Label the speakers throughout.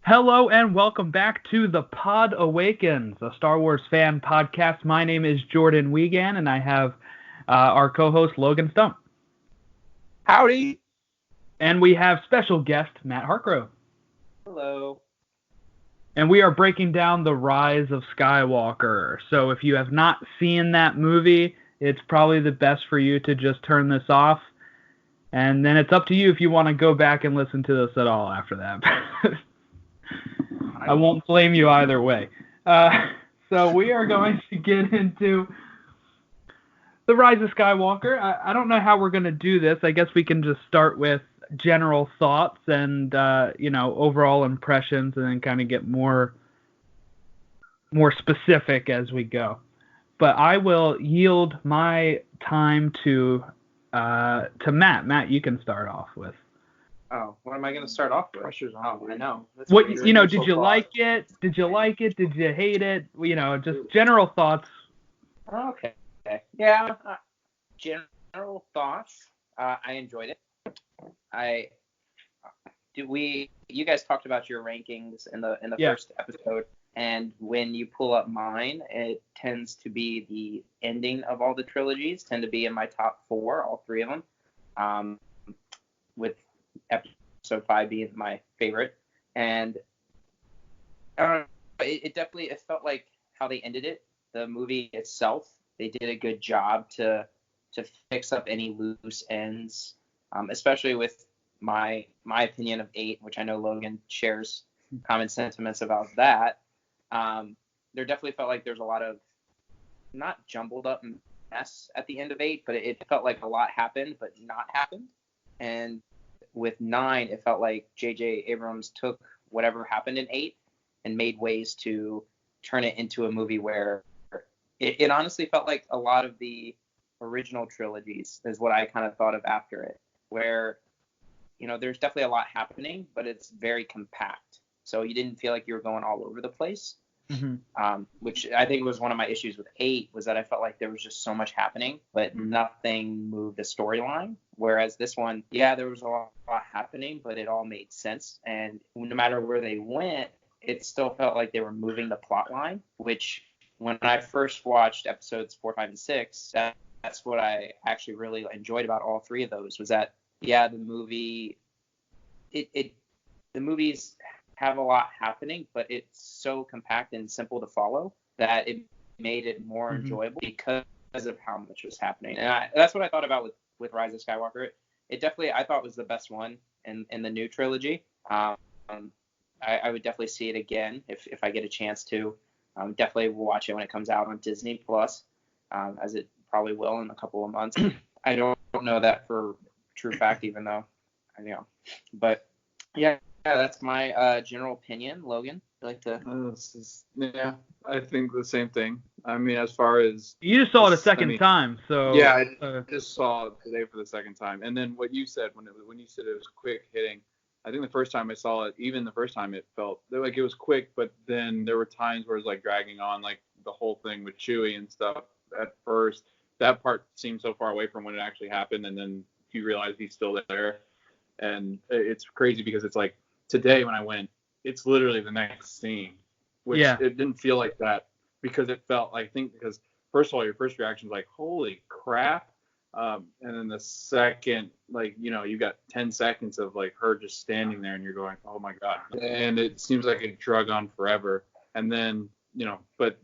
Speaker 1: Hello and welcome back to The Pod Awakens, a Star Wars fan podcast. My name is Jordan Wiegand, and I have our co-host Logan Stump.
Speaker 2: Howdy.
Speaker 1: And we have special guest Matt Hartgrove.
Speaker 3: Hello.
Speaker 1: And we are breaking down The Rise of Skywalker. So if you have not seen that movie, it's probably the best for you to just turn this off. And then it's up to you if you want to go back and listen to this at all after that. I won't blame you either way. So we are going to get into The Rise of Skywalker. I don't know how we're going to do this. I guess we can just start with general thoughts and, overall impressions, and then kind of get more specific as we go. But I will yield my time to Matt. Matt, you can start off with.
Speaker 3: Oh, what am I going to start off with?
Speaker 2: Pressure's on.
Speaker 3: Oh, I know.
Speaker 1: What did you like it? Did you like it? Did you hate it? Just general thoughts.
Speaker 3: Okay. Yeah. General thoughts. I enjoyed it. You guys talked about your rankings in the first episode, and when you pull up mine, it tends to be the ending of all the trilogies tend to be in my top 4, all 3 of them. With episode 5 being my favorite, and it definitely felt like how they ended it. The movie itself, they did a good job to fix up any loose ends, especially with my opinion of 8, which I know Logan shares common sentiments about that. There definitely felt like there's a lot of not jumbled up mess at the end of 8, but it felt like a lot happened but not happened. And with 9, it felt like J.J. Abrams took whatever happened in 8 and made ways to turn it into a movie where it honestly felt like a lot of the original trilogies is what I kind of thought of after it, where, there's definitely a lot happening, but it's very compact. So you didn't feel like you were going all over the place. Mm-hmm. Which I think was one of my issues with 8, was that I felt like there was just so much happening, but nothing moved the storyline. Whereas this one, there was a lot happening, but it all made sense. And no matter where they went, it still felt like they were moving the plot line, which when I first watched episodes 4, 5, and 6, that's what I actually really enjoyed about all 3 of those, was that, the movie, the movies have a lot happening, but it's so compact and simple to follow that it made it more enjoyable because of how much was happening. And that's what I thought about with Rise of Skywalker. It definitely, I thought, was the best one in the new trilogy. I would definitely see it again if I get a chance to. Definitely will watch it when it comes out on Disney Plus, as it probably will in a couple of months. I don't know that for true fact, even though I know. But yeah, that's my general opinion. Logan, would you like to?
Speaker 2: I think the same thing. I mean, as far as
Speaker 1: you just saw it a second time, so
Speaker 2: I just saw it today for the second time. And then what you said when you said it was quick hitting, I think the first time I saw it, even the first time, it felt like it was quick, but then there were times where it was like dragging on, like the whole thing with Chewie and stuff. At first, that part seemed so far away from when it actually happened, and then you realize he's still there, and it's crazy because it's like today when I went, it's literally the next scene, which it didn't feel like that because it felt, I think, because first of all, your first reaction is like, holy crap. And then the second, you got 10 seconds of like her just standing there and you're going, oh my God. And it seems like it drug on forever. And then, but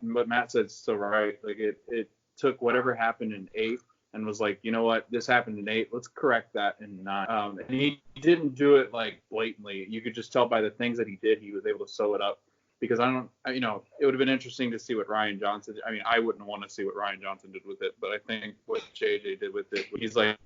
Speaker 2: what Matt said is so right. Like it took whatever happened in 8 and was like, you know what, this happened in 8. Let's correct that in 9. And he didn't do it like blatantly. You could just tell by the things that he did, he was able to sew it up. Because it would have been interesting to see what Rian Johnson. I mean, I wouldn't want to see what Rian Johnson did with it, but I think what JJ did with it, he's like,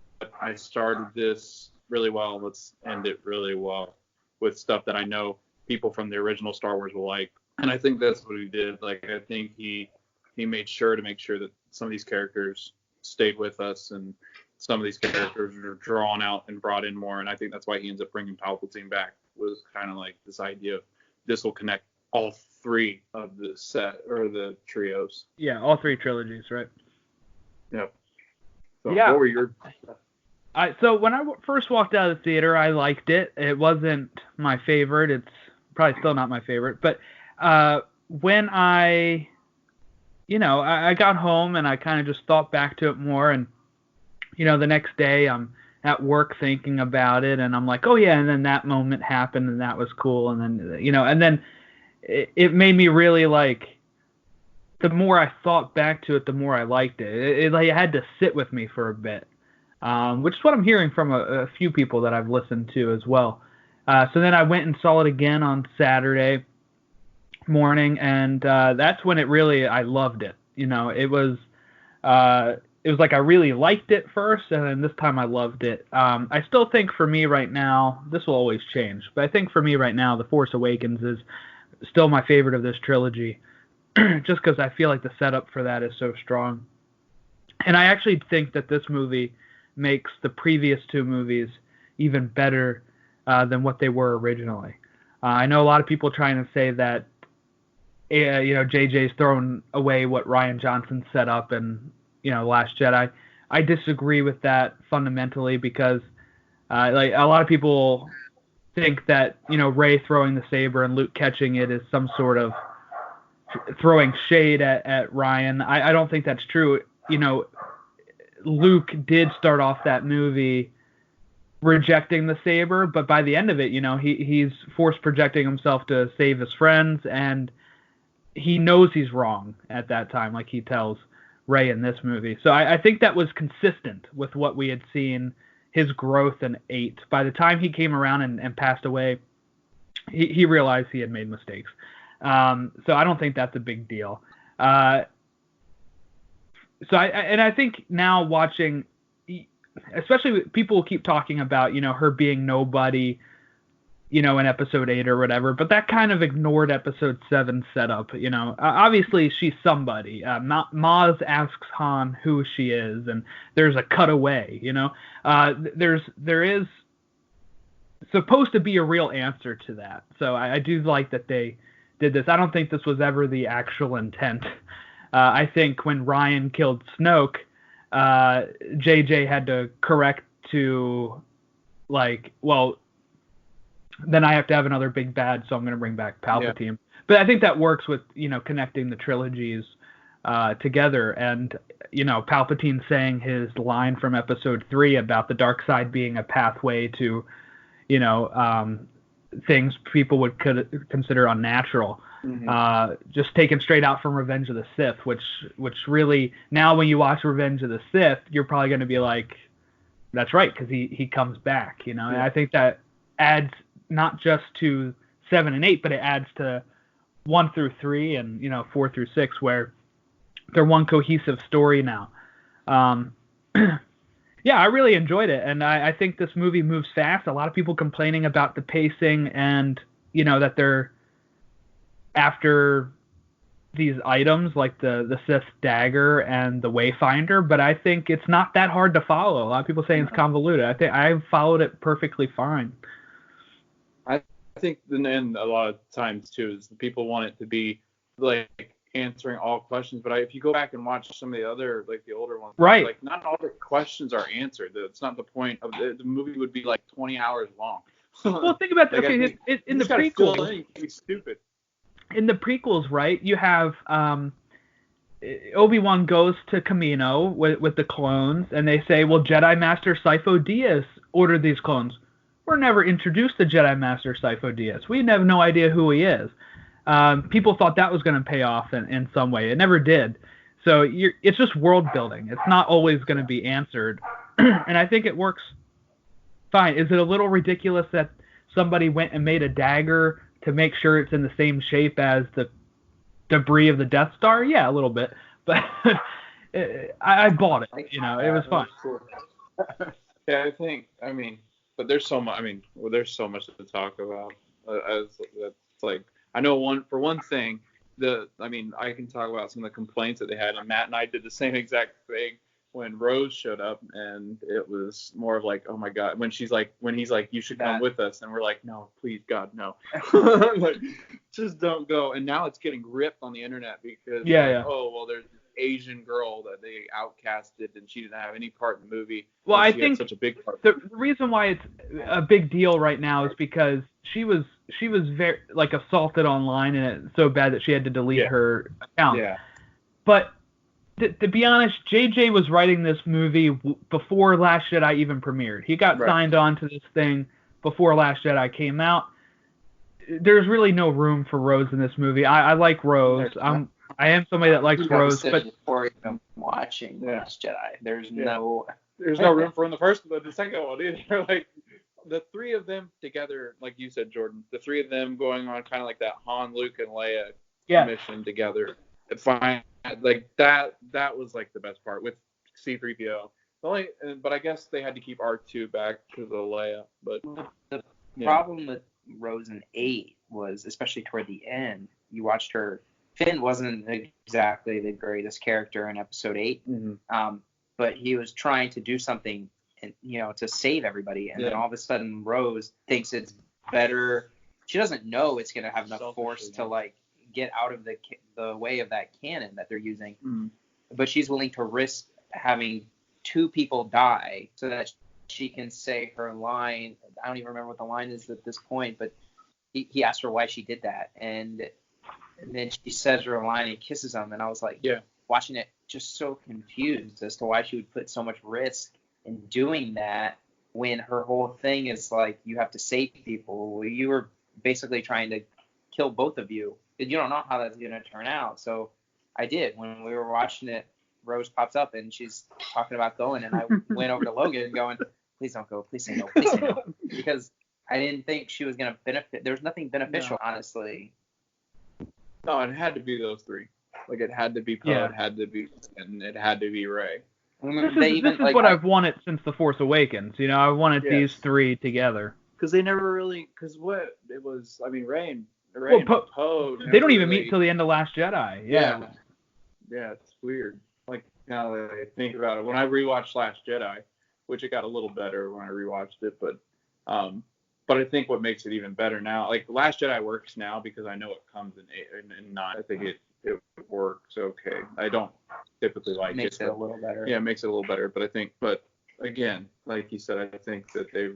Speaker 2: I started this really well. Let's end it really well with stuff that I know people from the original Star Wars will like. And I think that's what he did. Like, I think he made sure that some of these characters stayed with us and some of these characters were drawn out and brought in more. And I think that's why he ends up bringing Palpatine back, was kind of like this idea of this will connect all 3 of the set or the trios.
Speaker 1: Yeah, all 3 trilogies, right?
Speaker 2: Yep. So what were your...
Speaker 1: So when I first walked out of the theater, I liked it. It wasn't my favorite. It's probably still not my favorite. But when I got home and I kind of just thought back to it more, and the next day I'm at work thinking about it, and I'm like, oh yeah, and then that moment happened, and that was cool, and then and then it made me really like. The more I thought back to it, the more I liked it. It had to sit with me for a bit, which is what I'm hearing from a few people that I've listened to as well. So then I went and saw it again on Saturday morning, and that's when I loved it. It was like I really liked it first, and then this time I loved it. I still think for me right now, this will always change, but I think for me right now, The Force Awakens is still my favorite of this trilogy. Just because I feel like the setup for that is so strong. And I actually think that this movie makes the previous two movies even better than what they were originally. I know a lot of people trying to say that JJ's thrown away what Rian Johnson set up in Last Jedi. I disagree with that fundamentally because like a lot of people think that Rey throwing the saber and Luke catching it is some sort of throwing shade at Ryan. I don't think that's true. Luke did start off that movie rejecting the saber, but by the end of it, he's force projecting himself to save his friends, and he knows he's wrong at that time, like he tells Rey in this movie. So I think that was consistent with what we had seen, his growth in 8. By the time he came around and passed away, he realized he had made mistakes. So I don't think that's a big deal. I think now watching, especially people keep talking about, her being nobody, in episode 8 or whatever, but that kind of ignored episode 7 setup. Obviously she's somebody. Maz asks Han who she is, and there's a cutaway, there is supposed to be a real answer to that. So I do like that they did this. I don't think this was ever the actual intent. I think when Ryan killed Snoke, JJ had to correct to, like, well, then I have to have another big bad, so I'm going to bring back Palpatine. Yeah. But I think that works with, connecting the trilogies together. And, Palpatine saying his line from episode 3 about the dark side being a pathway to, things people would consider unnatural. Mm-hmm. Just taken straight out from Revenge of the Sith, which really, now when you watch Revenge of the Sith, you're probably going to be like, that's right, because he comes back, Yeah. And I think that adds not just to 7 and 8, but it adds to 1 through 3 and 4 through 6, where they're one cohesive story now. Yeah, I really enjoyed it, and I think this movie moves fast. A lot of people complaining about the pacing and, that they're after these items like the Sith dagger and the Wayfinder, but I think it's not that hard to follow. A lot of people saying it's convoluted. I think I followed it perfectly fine.
Speaker 2: I think, and a lot of times too, is people want it to be like answering all questions, but if you go back and watch some of the other, like the older ones,
Speaker 1: right,
Speaker 2: like not all the questions are answered. That's not the point of the movie. Would be like 20 hours long.
Speaker 1: Well, think about that. Like, okay, in the prequels,
Speaker 2: it's stupid.
Speaker 1: In the prequels, right, you have Obi-Wan goes to Kamino with the clones, and they say, well, Jedi Master Sifo Dyas ordered these clones. We're never introduced to Jedi Master Sifo Dyas. We have no idea who he is. People thought that was going to pay off in some way. It never did. So it's just world building. It's not always going to be answered. And I think it works fine. Is it a little ridiculous that somebody went and made a dagger to make sure it's in the same shape as the debris of the Death Star? Yeah, a little bit. But I bought it. It was fun.
Speaker 2: Cool. Yeah, but there's so much. There's so much to talk about. That's like, I know for one thing, I can talk about some of the complaints that they had, and Matt and I did the same exact thing when Rose showed up, and it was more of like, oh my God, when he's like, you should come with us, and we're like, no, please God, no. Like, just don't go. And now it's getting ripped on the internet because, oh, well, there's Asian girl that they outcasted, and she didn't have any part in the movie.
Speaker 1: Well, I
Speaker 2: she had
Speaker 1: think
Speaker 2: such a big part.
Speaker 1: the reason why it's a big deal right now is because she was very like assaulted online, and it's so bad that she had to delete her account.
Speaker 2: Yeah.
Speaker 1: But to be honest, JJ was writing this movie before Last Jedi even premiered. He got signed on to this thing before Last Jedi came out. There's really no room for Rose in this movie. I like Rose. I am somebody that likes Rose, but
Speaker 3: before even watching Last Jedi, there's no
Speaker 2: room for in the second one either. Like the three of them together, like you said, Jordan, the three of them going on kind of like that Han, Luke, and Leia mission together. Fine, like that was like the best part with C-3PO. But I guess they had to keep R2 back because of Leia. But
Speaker 3: the problem with Rose in 8 was, especially toward the end, you watched her. Finn wasn't exactly the greatest character in Episode 8, but he was trying to do something, to save everybody. And then all of a sudden, Rose thinks it's better. She doesn't know it's gonna have enough force to like get out of the way of that cannon that they're using, but she's willing to risk having 2 people die so that she can say her line. I don't even remember what the line is at this point, but he asked her why she did that, and then she says her line and kisses him, and I was like, watching it, just so confused as to why she would put so much risk in doing that when her whole thing is like, you have to save people. You were basically trying to kill both of you. You don't know how that's going to turn out. So I did. When we were watching it, Rose pops up and she's talking about going, and I went over to Logan going, please don't go. Please say no. Please say no. Because I didn't think she was going to benefit. There was nothing beneficial, honestly.
Speaker 2: No, it had to be those 3. Like, it had to be Poe, it had to be, and it had to be Rey.
Speaker 1: This is what I've wanted since The Force Awakens. I wanted these 3 together.
Speaker 2: Because they never really, Rey and Poe.
Speaker 1: They don't even meet till the end of Last Jedi.
Speaker 2: Yeah, it's weird. Like, now that I think about it, when I rewatched Last Jedi, which it got a little better when I rewatched it, but I think what makes it even better now, like Last Jedi works now because I know it comes in 9. I think it works okay. I don't typically like it.
Speaker 3: Makes it a little better.
Speaker 2: Yeah, it makes it a little better. But again, like you said, I think that they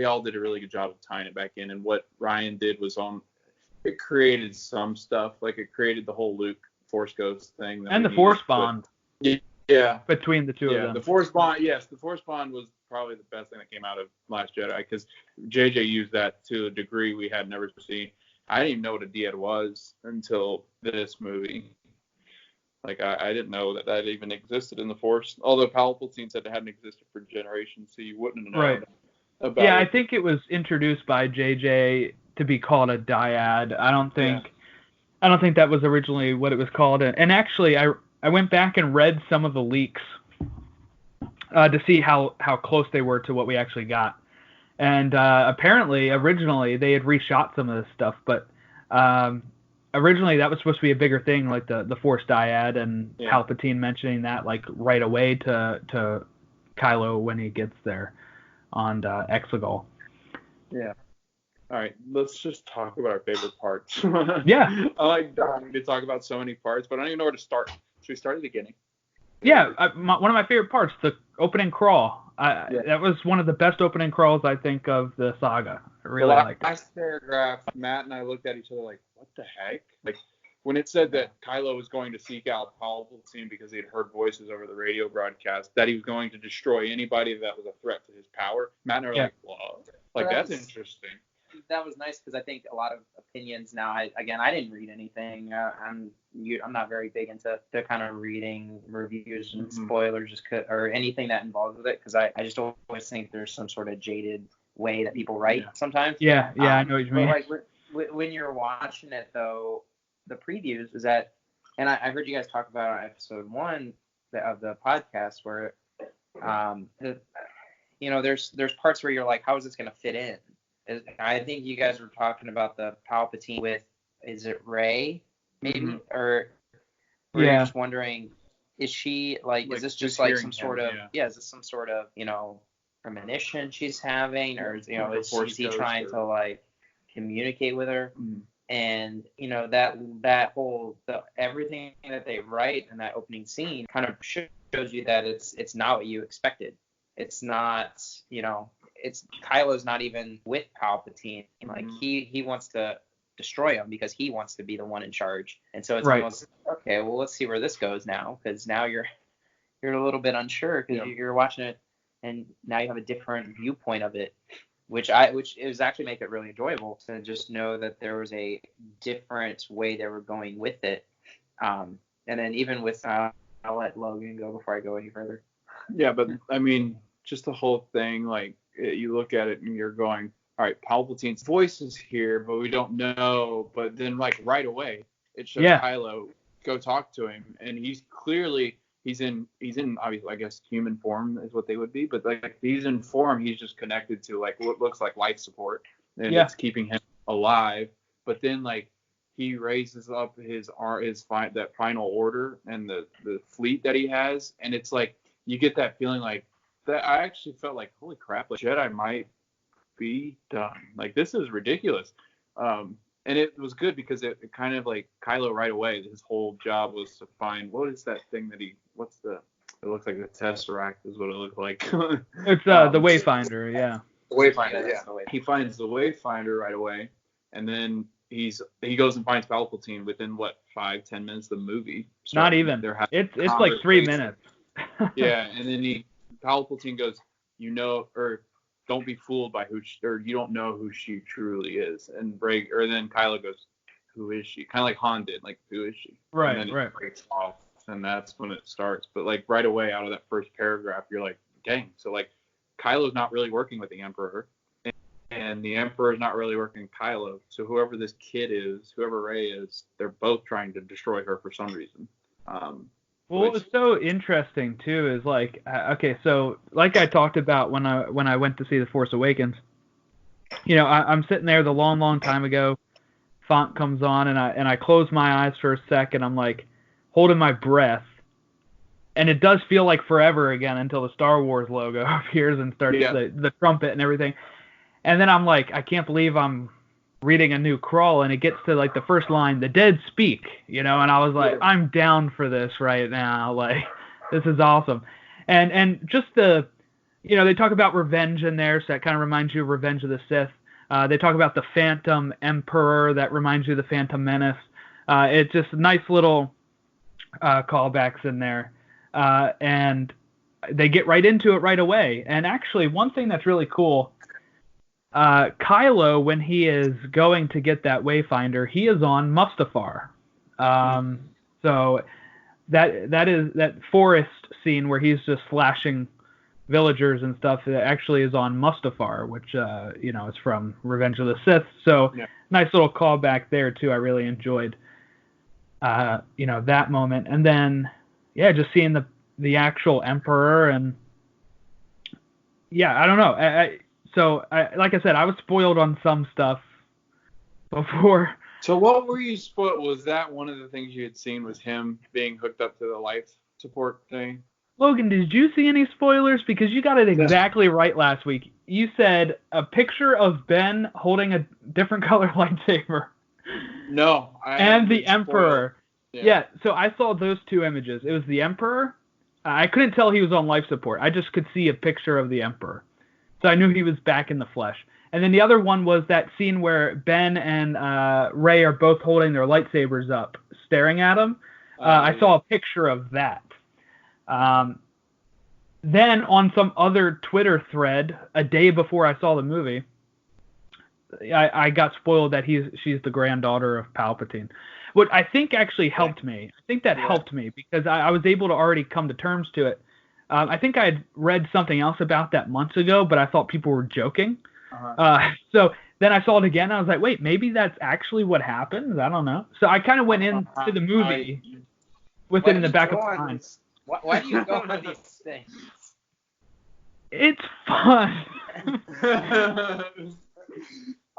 Speaker 2: all did a really good job of tying it back in. And what Ryan did was it created some stuff. Like it created the whole Luke Force Ghost thing.
Speaker 1: And the Force bond.
Speaker 2: Yeah.
Speaker 1: Between the two of them.
Speaker 2: Yeah, the Force bond. Yes, the Force bond was probably the best thing that came out of Last Jedi because JJ used that to a degree we had never seen. I didn't even know what a dyad was until this movie. Like, I didn't know that even existed in the Force. Although Palpatine said it hadn't existed for generations, so you wouldn't have known about it.
Speaker 1: I think it was introduced by JJ to be called a dyad. I don't think that was originally what it was called. And actually, I went back and read some of the leaks to see how close they were to what we actually got. And apparently, originally, they had reshot some of this stuff, but originally that was supposed to be a bigger thing, like the Force dyad, and Palpatine mentioning that like right away to Kylo when he gets there on Exegol.
Speaker 2: Yeah. All right, let's just talk about our favorite parts.
Speaker 1: Yeah.
Speaker 2: I like dying to talk about so many parts, but I don't even know where to start. Should we start at the beginning?
Speaker 1: Yeah, one of my favorite parts, the opening crawl. That was one of the best opening crawls, I think, of the saga. I really liked it.
Speaker 2: Last paragraph, Matt and I looked at each other like, what the heck? Like, when it said that Kylo was going to seek out Palpatine because he had heard voices over the radio broadcast, that he was going to destroy anybody that was a threat to his power, Matt and I were like, whoa. Like, that's interesting.
Speaker 3: That was nice because I think a lot of opinions now. I didn't read anything. I'm not very big into the kind of reading reviews and spoilers or anything that involves with it because I just always think there's some sort of jaded way that people write sometimes.
Speaker 1: Yeah, I know what you mean.
Speaker 3: But like when you're watching it though, the previews is that, and I heard you guys talk about on episode 1 of the podcast where, there's parts where you're like, how is this going to fit in? I think you guys were talking about the Palpatine with, is it Rey, maybe? Or you're just wondering, is she, like is this just like some sort of, is this some sort of, premonition she's having? Or, is he trying to, like, communicate with her? And everything that they write in that opening scene kind of shows you that it's not what you expected. It's not, it's Kylo's not even with Palpatine. Like he wants to destroy him because he wants to be the one in charge. And so it's almost okay. Well, let's see where this goes now, because now you're a little bit unsure because you're watching it, and now you have a different viewpoint of it, which is actually make it really enjoyable to just know that there was a different way they were going with it. And then even with I'll let Logan go before I go any further.
Speaker 2: Yeah, but I mean, just the whole thing, like you look at it and you're going, all right, Palpatine's voice is here, but we don't know. But then, like, right away, it shows Kylo go talk to him, and he's in obviously, I guess, human form is what they would be, but like he's in form. He's just connected to like what looks like life support, and it's keeping him alive. But then, like, he raises up that final order and the fleet that he has, and it's like you get that feeling like that. I actually felt like, holy crap, like Jedi might be done. Like, this is ridiculous. And it was good because it kind of like Kylo right away, his whole job was to find, what is that thing that it looks like the Tesseract is what it looked like.
Speaker 1: It's the Wayfinder, yeah.
Speaker 2: The Wayfinder, yeah. He finds the Wayfinder right away, and then he goes and finds Palpatine within 5-10 minutes of the movie.
Speaker 1: Not even. It's like 3 minutes.
Speaker 2: Yeah, and then Palpatine goes, or don't be fooled by you don't know who she truly is. And then Kylo goes, who is she? Kind of like Han did, like, who is she?
Speaker 1: Right,
Speaker 2: and then it breaks off, and that's when it starts. But like right away out of that first paragraph, you're like, dang. So like Kylo's not really working with the Emperor, and the Emperor's not really working with Kylo. So whoever this kid is, whoever Rey is, they're both trying to destroy her for some reason.
Speaker 1: Well, what was so interesting too is like, okay, so like I talked about when I went to see The Force Awakens, I'm sitting there the long time ago, font comes on, and I close my eyes for a second. I'm like holding my breath, and it does feel like forever again until the Star Wars logo appears and starts the trumpet and everything, and then I'm like, I can't believe I'm reading a new crawl, and it gets to like the first line, the dead speak, and I was like, I'm down for this right now, like this is awesome. And just they talk about revenge in there, so that kind of reminds you of Revenge of the Sith. They talk about the Phantom Emperor, that reminds you of the Phantom Menace. It's just nice little callbacks in there, and they get right into it right away. And actually, one thing that's really cool, Kylo, when he is going to get that Wayfinder, he is on Mustafar. So that forest scene where he's just slashing villagers and stuff, that actually is on Mustafar, which is from Revenge of the Sith. So nice little callback there too. I really enjoyed that moment, and then just seeing the actual Emperor, and I don't know. So, like I said, I was spoiled on some stuff before.
Speaker 2: So what were you spoiled? Was that one of the things you had seen, was him being hooked up to the life support thing?
Speaker 1: Logan, did you see any spoilers? Because you got it exactly right last week. You said a picture of Ben holding a different color lightsaber.
Speaker 2: No.
Speaker 1: And the Emperor. Yeah, so I saw those two images. It was the Emperor. I couldn't tell he was on life support. I just could see a picture of the Emperor. So I knew he was back in the flesh. And then the other one was that scene where Ben and Rey are both holding their lightsabers up, staring at him. I saw a picture of that. Then on some other Twitter thread, a day before I saw the movie, I got spoiled that she's the granddaughter of Palpatine. What I think actually helped me. I think that helped me because I was able to already come to terms to it. I think I had read something else about that months ago, but I thought people were joking. So then I saw it again, and I was like, wait, maybe that's actually what happens? I don't know. So I kind of went into the movie with it in the back of my mind.
Speaker 3: Why do you go for these things?
Speaker 1: It's fun.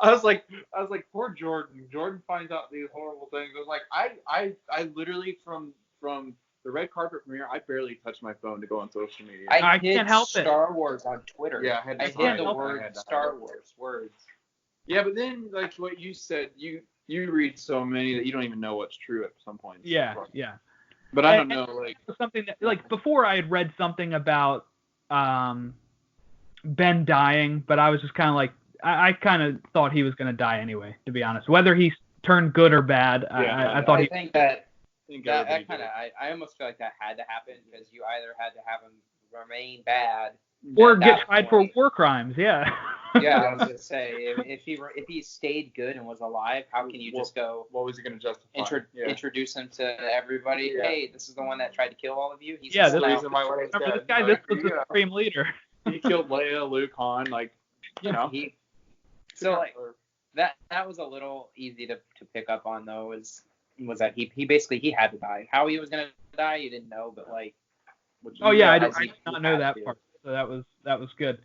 Speaker 2: I was like, poor Jordan. Jordan finds out these horrible things. I was like, I literally from the red carpet premiere, I barely touched my phone to go on social media.
Speaker 3: I
Speaker 1: can't help it.
Speaker 3: Star Wars on Twitter.
Speaker 2: Yeah, I
Speaker 3: hit the word Star Wars words.
Speaker 2: Yeah, but then like what you said, you you read so many that you don't even know what's true at some point.
Speaker 1: Yeah.
Speaker 2: But I don't know, like
Speaker 1: something that, like, before I had read something about Ben dying, but I was just kind of like, I kind of thought he was going to die anyway, to be honest. Whether he turned good or bad, I thought
Speaker 3: I think that kind of, I almost feel like that had to happen, because you either had to have him remain bad
Speaker 1: or get tried for war crimes. Yeah.
Speaker 3: Yeah, I was gonna say, if he stayed good and was alive, how can you just go?
Speaker 2: What was he gonna justify?
Speaker 3: Introduce him to everybody. Yeah. Hey, this is the one that tried to kill all of you.
Speaker 1: He's the reason why we're dead. This guy, this was the supreme leader.
Speaker 2: He killed Leia, Luke, Han, like, you know.
Speaker 3: That was a little easy to pick up on, though. Was that he basically had to die. How he was gonna die, you didn't know, but like.
Speaker 1: I did not know that part. So that was good.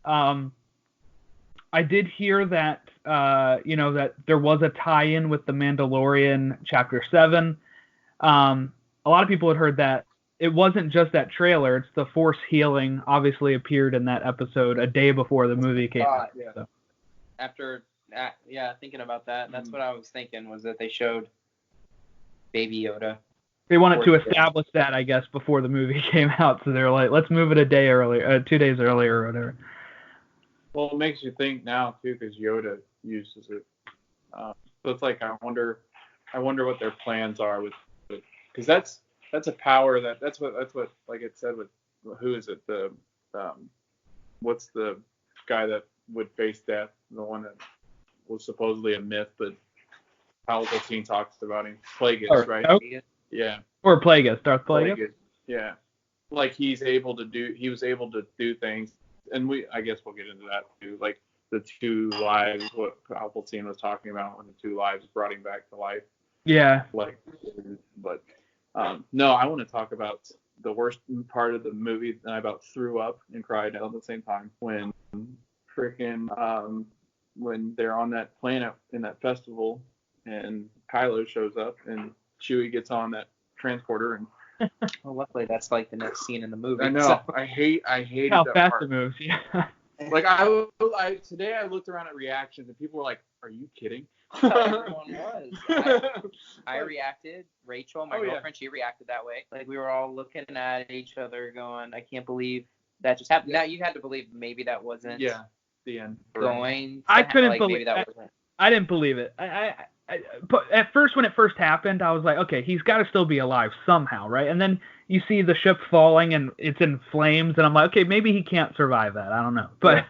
Speaker 1: I did hear that that there was a tie-in with The Mandalorian Chapter 7. A lot of people had heard that it wasn't just that trailer. It's the Force healing obviously appeared in that episode a day before the movie came out.
Speaker 3: Yeah. So. After thinking about that, that's what I was thinking, was that they showed Baby Yoda.
Speaker 1: They wanted to establish that, I guess, before the movie came out, so they're like, let's move it a day earlier, 2 days earlier or whatever.
Speaker 2: Well, it makes you think now too, because Yoda uses it. So it's like, I wonder what their plans are with it, because that's a power that's what like it said with, who is it, the what's the guy that would face death, the one that was supposedly a myth, but Palpatine talks about him, Plagueis, right?
Speaker 1: Okay.
Speaker 2: Yeah.
Speaker 1: Or Plagueis, Darth Plagueis.
Speaker 2: Yeah. Like he was able to do things, and I guess we'll get into that too. Like the 2 lives, what Palpatine was talking about when the 2 lives brought him back to life.
Speaker 1: Yeah.
Speaker 2: Like, but no, I want to talk about the worst part of the movie, and I about threw up and cried all at the same time when when they're on that planet in that festival, and Kylo shows up and Chewie gets on that transporter, and
Speaker 3: well, luckily that's like the next scene in the movie.
Speaker 2: I know. So. I hated
Speaker 1: how
Speaker 2: that
Speaker 1: fast
Speaker 2: part.
Speaker 1: it moves. Yeah.
Speaker 2: Like today I looked around at reactions and people were like, "Are you kidding?"
Speaker 3: Everyone was. I reacted. Rachel, my girlfriend, she reacted that way. Like we were all looking at each other, going, "I can't believe that just happened." Yeah. Now you had to believe maybe that wasn't.
Speaker 2: Yeah. The end.
Speaker 1: Going. I couldn't believe that. I didn't believe it. But at first, when it first happened, I was like, okay, he's got to still be alive somehow, right? And then you see the ship falling and it's in flames, and I'm like, okay, maybe he can't survive that. I don't know, but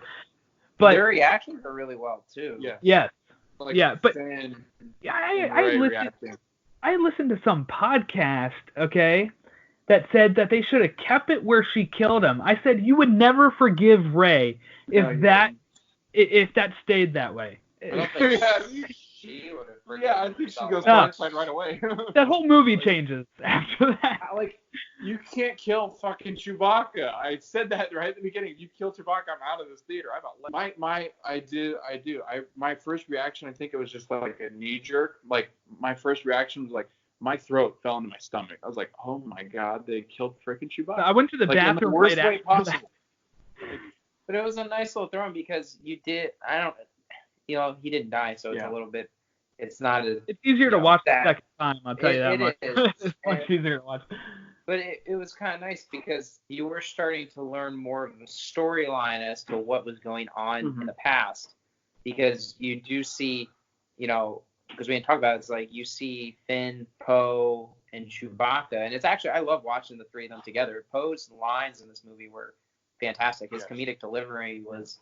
Speaker 3: their reactions are really well too.
Speaker 2: Yeah.
Speaker 1: Yes.
Speaker 2: Like
Speaker 1: but I listened to some podcast, okay, that said that they should have kept it where she killed him. I said you would never forgive Rey if that stayed that way.
Speaker 3: I don't think she would have.
Speaker 2: Yeah, I think she goes backside right away.
Speaker 1: That whole movie changes after that.
Speaker 2: Like, you can't kill fucking Chewbacca. I said that right at the beginning. If you kill Chewbacca, I'm out of this theater. I do. My first reaction, I think it was just like a knee jerk. Like, my first reaction was like, my throat fell into my stomach. I was like, oh my god, they killed freaking Chewbacca.
Speaker 1: I went to the bathroom
Speaker 2: in the worst way possible.
Speaker 3: But it was a nice little throw because he didn't die, so it's a little bit. It's not as.
Speaker 1: It's easier to watch the second time. I'll tell you that much.
Speaker 3: It's
Speaker 1: much easier to watch.
Speaker 3: But it was kind of nice because you were starting to learn more of the storyline as to what was going on in the past. Because you do see, because we didn't talk about it, it's like you see Finn, Poe, and Chewbacca, and it's actually I love watching the 3 of them together. Poe's lines in this movie were fantastic. His comedic delivery was,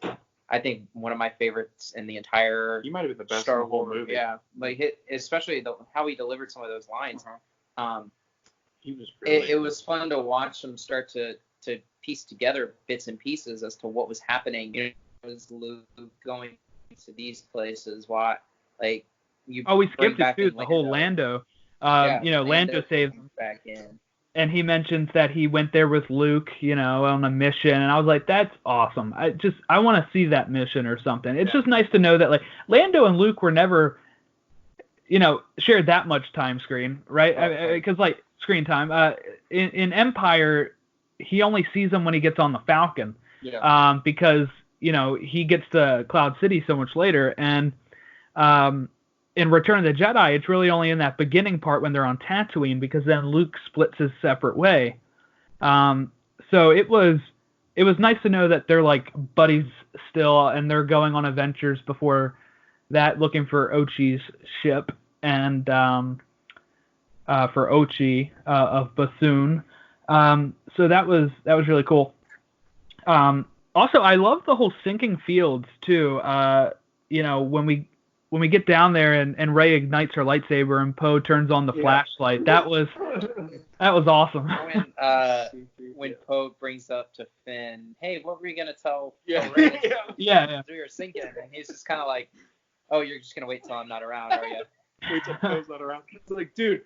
Speaker 3: I think, one of my favorites in the entire.
Speaker 2: He might have been the best
Speaker 3: Star
Speaker 2: in the whole
Speaker 3: Wars
Speaker 2: movie.
Speaker 3: Yeah, like especially how he delivered some of those lines.
Speaker 2: He was. Really
Speaker 3: it was fun to watch him start to piece together bits and pieces as to what was happening. Was Luke going to these places? Why? Like you.
Speaker 1: Oh, we skipped it too. The whole Lando. Lando saves him
Speaker 3: back in.
Speaker 1: And he mentions that he went there with Luke, on a mission, and I was like, "That's awesome! I want to see that mission or something." It's just nice to know that like Lando and Luke were never, shared that much time screen, right? Because like screen time. In Empire, he only sees him when he gets on the Falcon, because he gets to Cloud City so much later, and in Return of the Jedi, it's really only in that beginning part when they're on Tatooine, because then Luke splits his separate way. So it was nice to know that they're like buddies still, and they're going on adventures before that, looking for Ochi's ship, and for Ochi of Bassoon. So that was really cool. Also, I love the whole sinking fields too. When we get down there and Rey ignites her lightsaber and Poe turns on the flashlight, that was awesome.
Speaker 3: When Poe brings up to Finn, hey, what were you gonna tell
Speaker 1: Yeah.
Speaker 3: Rey?
Speaker 1: Yeah.
Speaker 3: We were sinking, and he's just kind of like, oh, you're just gonna wait till I'm not around, are you?
Speaker 2: Wait till Poe's not around. It's like, dude,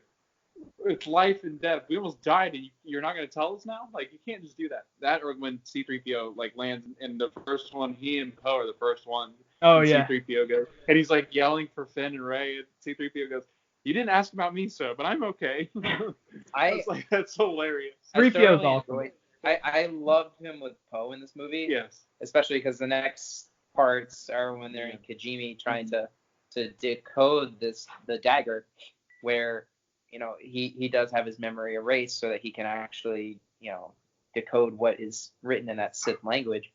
Speaker 2: it's life and death. We almost died, and you're not gonna tell us now? Like, you can't just do that. That, or when C-3PO like lands in the first one, he and Poe are the first ones.
Speaker 1: Oh yeah.
Speaker 2: C-3PO goes, and he's like yelling for Finn and Rey, and C-3PO goes, "You didn't ask about me, sir, but I'm okay." I was like, that's hilarious.
Speaker 1: 3PO's awesome.
Speaker 3: I loved him with Poe in this movie.
Speaker 2: Yes.
Speaker 3: Especially because the next parts are when they're in Kijimi trying to decode the dagger, where he does have his memory erased so that he can actually decode what is written in that Sith language,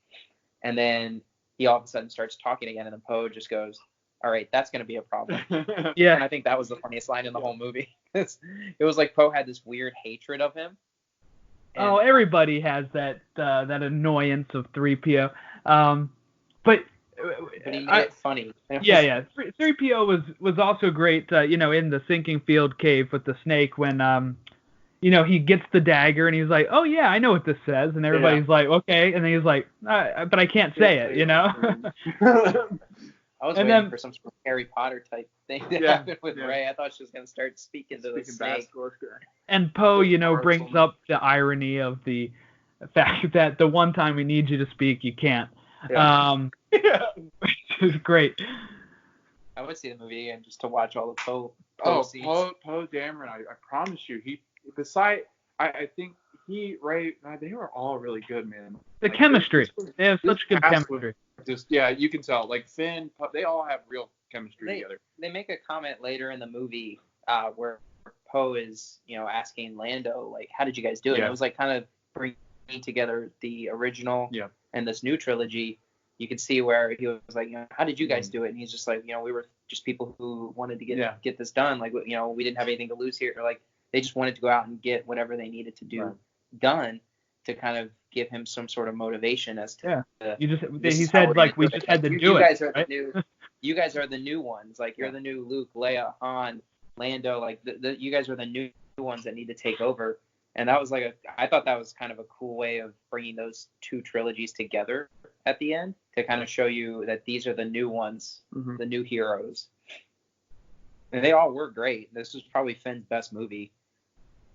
Speaker 3: and then he all of a sudden starts talking again, and then Poe just goes, all right, that's going to be a problem.
Speaker 1: Yeah.
Speaker 3: And I think that was the funniest line in the whole movie. It was like Poe had this weird hatred of him.
Speaker 1: Oh, everybody has that annoyance of 3PO. But
Speaker 3: he made it funny.
Speaker 1: Yeah. 3PO was also great, in the sinking field cave with the snake when he gets the dagger and he's like, oh yeah, I know what this says, and everybody's like, okay, and then he's like, but I can't say it,
Speaker 3: I was waiting for some sort of Harry Potter type thing to happen with Rey. I thought she was going to start speaking to the snake.
Speaker 1: And Poe, brings up the irony of the fact that the one time we need you to speak, you can't. Which is great.
Speaker 3: I would see the movie again just to watch all the Poe scenes.
Speaker 2: Poe Dameron, I promise you, I think Rey, they were all really good, man.
Speaker 1: The chemistry. They have such good chemistry.
Speaker 2: You can tell. Like Finn, they all have real chemistry together.
Speaker 3: They make a comment later in the movie where Poe is, asking Lando, like, how did you guys do it? Yeah. And it was like kind of bringing together the original and this new trilogy. You could see where he was like, how did you guys do it? And he's just like, we were just people who wanted to get this done. Like, we didn't have anything to lose here. Or like, they just wanted to go out and get whatever they needed to do done to kind of give him some sort of motivation as to.
Speaker 1: He said like we just had to do it.
Speaker 3: You guys are the new ones. Like you're the new Luke, Leia, Han, Lando. Like you guys are the new ones that need to take over. And that was I thought that was kind of a cool way of bringing those two trilogies together at the end to kind of show you that these are the new ones, the new heroes. And they all were great. This was probably Finn's best movie.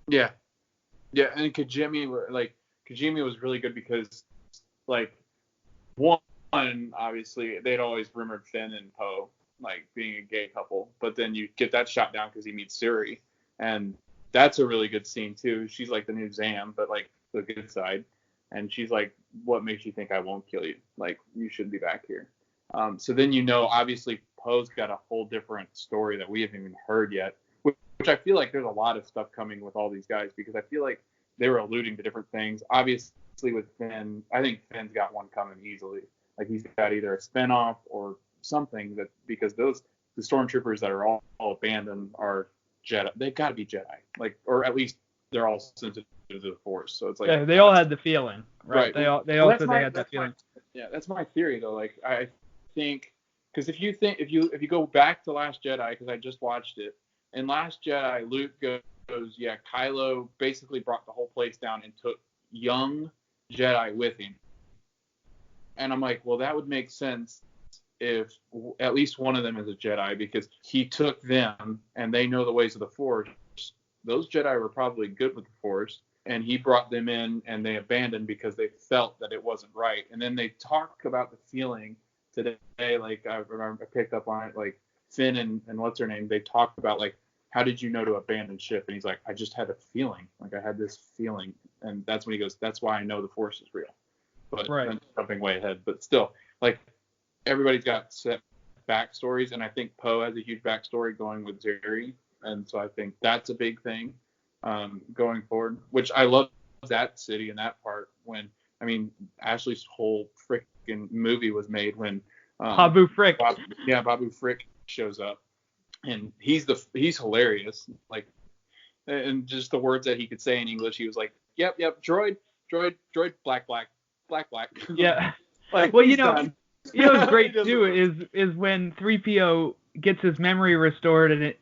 Speaker 2: Yeah. Yeah, and Kijimi was really good because, one, obviously, they'd always rumored Finn and Poe, being a gay couple. But then you get that shot down because he meets Suri. And that's a really good scene, too. She's the new Zam, but, the good side. And she's like, what makes you think I won't kill you? You should be back here. So then obviously, Poe's got a whole different story that we haven't even heard yet. Which I feel like there's a lot of stuff coming with all these guys because I feel like they were alluding to different things. Obviously with Finn, I think Finn's got one coming easily. He's got either a spinoff or something because the stormtroopers that are all abandoned are Jedi. They've got to be Jedi, or at least they're all sensitive to the Force. So it's
Speaker 1: they all had the feeling, right? They had that feeling.
Speaker 2: That's my theory though. I think because if you go back to Last Jedi, because I just watched it. In Last Jedi, Luke goes, Kylo basically brought the whole place down and took young Jedi with him. And I'm like, well, that would make sense if at least one of them is a Jedi because he took them and they know the ways of the Force. Those Jedi were probably good with the Force, and he brought them in and they abandoned because they felt that it wasn't right. And then they talk about the feeling today, I remember I picked up on it, Finn and what's her name, they talked about how did you know to abandon ship? And he's like, I just had a feeling. I had this feeling. And that's when he goes, that's why I know the Force is real. But I'm jumping way ahead. But still, everybody's got set backstories, and I think Poe has a huge backstory going with Zeri, and so I think that's a big thing going forward. Which I love that city and that part when Ashley's whole freaking movie was made when
Speaker 1: Babu Frick.
Speaker 2: Babu Frick shows up, and he's hilarious. Like, and just the words that he could say in English, he was like, "Yep, droid, black."
Speaker 1: Yeah.
Speaker 2: Like,
Speaker 1: well, what's great too is when 3PO gets his memory restored and it,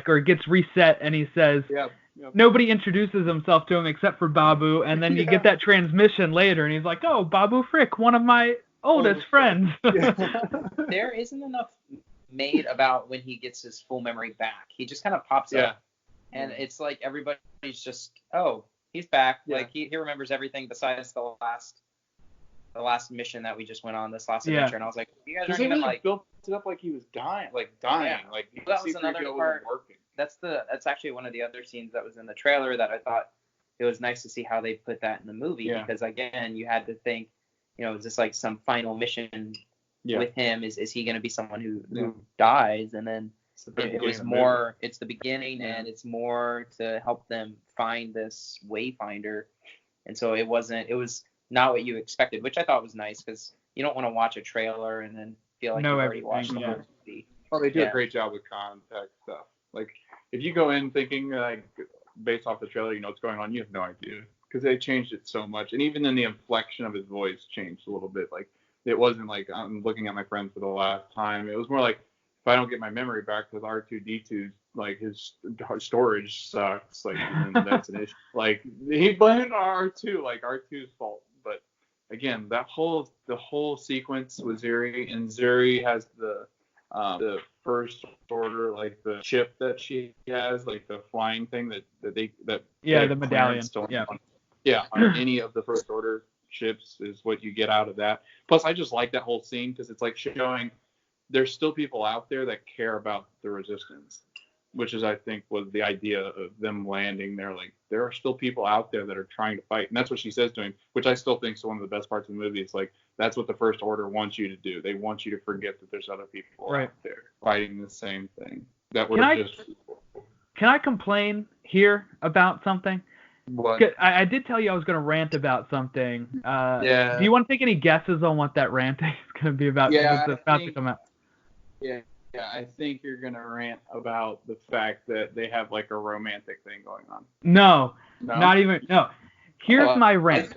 Speaker 1: or gets reset, and he says,
Speaker 2: Yep.
Speaker 1: Nobody introduces himself to him except for Babu, and then you get that transmission later, and he's like, "Oh, Babu Frick, one of my oldest friends."
Speaker 3: There isn't enough made about when he gets his full memory back. He just kind of pops up, and it's like everybody's just, "Oh, he's back." Yeah. Like he remembers everything besides the last mission that we just went on, this last adventure, and I was like, "You guys aren't even like
Speaker 2: built it up like he was dying,
Speaker 3: Yeah.
Speaker 2: Like
Speaker 3: that was another part. That's actually one of the other scenes that was in the trailer that I thought it was nice to see how they put that in the movie, because again, you had to think, is this like some final mission with him? Is he going to be someone who dies? And then it was more, it's the beginning, and it's more to help them find this wayfinder. And so it was not what you expected, which I thought was nice, because you don't want to watch a trailer and then feel like you've already watched the whole movie.
Speaker 2: Well, they do a great job with context stuff. Like, if you go in thinking, like, based off the trailer, you know what's going on, you have no idea. Because they changed it so much. And even then, the inflection of his voice changed a little bit. Like, it wasn't like, I'm looking at my friend for the last time. It was more like, if I don't get my memory back with R2-D2, like, his storage sucks. Like, and that's an issue. Like, he blamed R2, like, R2's fault. But, again, the whole sequence with Zeri, and Zeri has the first order, like the chip that she has, like the flying thing that the
Speaker 1: medallion,
Speaker 2: on any of the first order ships is what you get out of that. Plus, I just like that whole scene because it's like showing there's still people out there that care about the Resistance, which is, I think, was the idea of them landing there. Like, there are still people out there that are trying to fight, and that's what she says to him, which I still think is one of the best parts of the movie. It's like, that's what the First Order wants you to do. They want you to forget that there's other people out there fighting the same thing.
Speaker 1: Can I complain here about something?
Speaker 2: What?
Speaker 1: I did tell you I was going to rant about something. Do you want to take any guesses on what that rant is going to be about? It's about to come out.
Speaker 2: Yeah, I think you're going to rant about the fact that they have, like, a romantic thing going on.
Speaker 1: No? Not even. No. Here's my rant.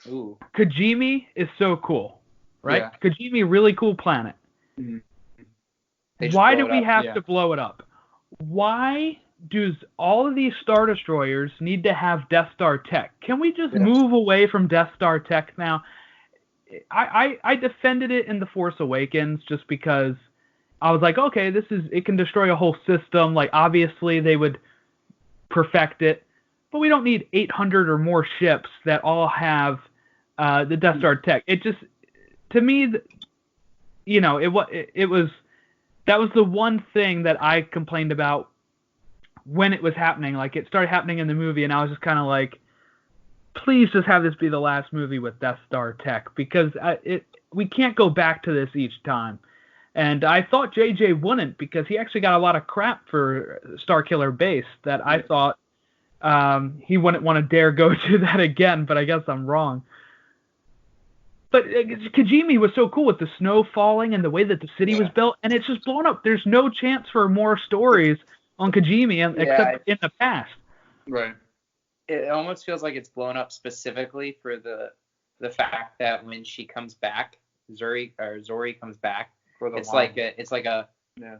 Speaker 3: Ooh.
Speaker 1: Kijimi is so cool, right?
Speaker 2: Yeah.
Speaker 1: Kijimi, really cool planet.
Speaker 2: Mm-hmm.
Speaker 1: Why do we have to blow it up? Why does all of these Star Destroyers need to have Death Star tech? Can we just move away from Death Star tech now? I defended it in The Force Awakens just because I was like, okay, it can destroy a whole system. Like, obviously they would perfect it, but we don't need 800 or more ships that all have the Death Star tech. It just, to me, that was the one thing that I complained about when it was happening. Like, it started happening in the movie, and I was just kind of like, please just have this be the last movie with Death Star tech, because we can't go back to this each time. And I thought JJ wouldn't, because he actually got a lot of crap for Starkiller Base that I thought he wouldn't want to dare go to that again, but I guess I'm wrong. But Kijimi was so cool with the snow falling and the way that the city was built, and it's just blown up. There's no chance for more stories on Kijimi except in the past.
Speaker 2: Right.
Speaker 3: It almost feels like it's blown up specifically for the fact that when she comes back, Zori comes back, it's like a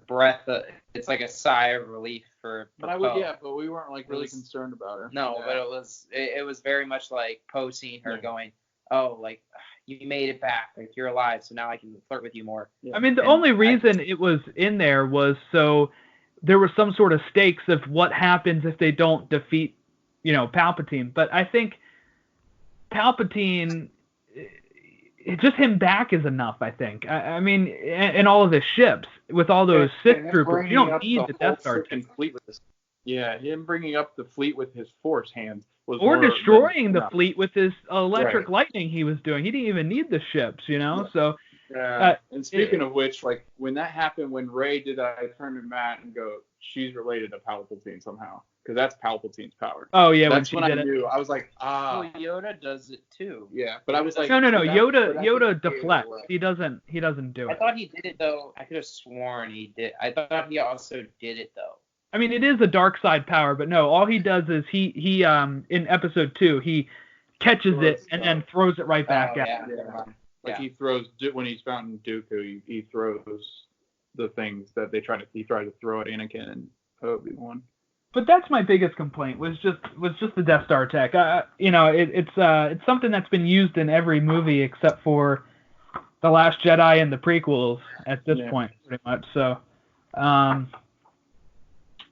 Speaker 3: breath. It's like a sigh of relief for
Speaker 2: But
Speaker 3: Poe.
Speaker 2: but we weren't like really concerned about her.
Speaker 3: No, but it was very much like Poe seeing her going, oh, like, you made it back, like, you're alive, so now I can flirt with you more.
Speaker 1: I mean, the only reason it was in there was so there was some sort of stakes of what happens if they don't defeat, Palpatine. But I think Palpatine, just him back is enough, I think. I mean, and all of his ships, with all those Sith troopers, you don't need the Death Star
Speaker 2: fleet with this. Yeah, him bringing up the fleet with his Force hands was
Speaker 1: or destroying the fleet with his electric lightning he was doing. He didn't even need the ships, So
Speaker 2: Yeah. And speaking of which, like when that happened, when Rey did that, I turned to Matt and go, "She's related to Palpatine somehow, because that's Palpatine's power."
Speaker 1: Oh yeah,
Speaker 2: that's
Speaker 1: when
Speaker 2: when
Speaker 1: she
Speaker 2: I
Speaker 1: did
Speaker 2: knew.
Speaker 1: it.
Speaker 2: I was like,
Speaker 3: Well, Yoda does it too.
Speaker 2: Yeah, but I was like,
Speaker 1: No.
Speaker 2: that's
Speaker 1: Yoda
Speaker 2: the
Speaker 1: deflects.
Speaker 2: way.
Speaker 1: He doesn't do
Speaker 3: I
Speaker 1: it.
Speaker 3: thought he did it though. I could have sworn he did. I thought he also did it though.
Speaker 1: I mean, it is a dark side power, but no, all he does is he in episode 2 he catches it and then throws it right back at.
Speaker 3: Yeah.
Speaker 2: Like he throws when he's found Dooku, he throws the things that he tried to throw at Anakin and Obi-Wan.
Speaker 1: But that's my biggest complaint was just the Death Star tech. It's something that's been used in every movie except for The Last Jedi and the prequels at this point, pretty much. So,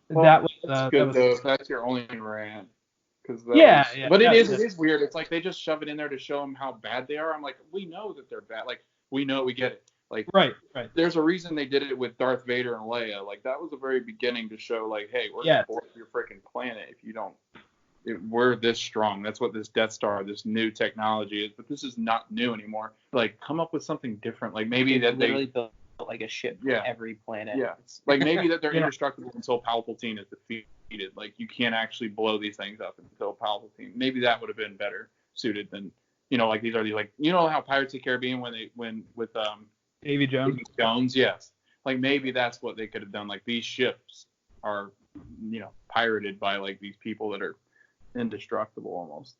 Speaker 1: that was
Speaker 2: good though. That's your only rant. But it is weird. It's like they just shove it in there to show them how bad they are. I'm like, we know that they're bad. Like we get it. Like
Speaker 1: right.
Speaker 2: There's a reason they did it with Darth Vader and Leia. Like that was the very beginning to show like, hey, we're gonna blow up your freaking planet if you don't. We're this strong. That's what this Death Star, this new technology is. But this is not new anymore. Like come up with something different. Like maybe that
Speaker 3: they built like a ship for every planet.
Speaker 2: Yeah. Like maybe that they're indestructible until Palpatine is defeated. Like you can't actually blow these things up until Palpatine. Maybe that would have been better suited than like these are these like how Pirates of the Caribbean when with
Speaker 1: Davy Jones.
Speaker 2: Yes. Like maybe that's what they could have done. Like these ships are pirated by like these people that are indestructible almost.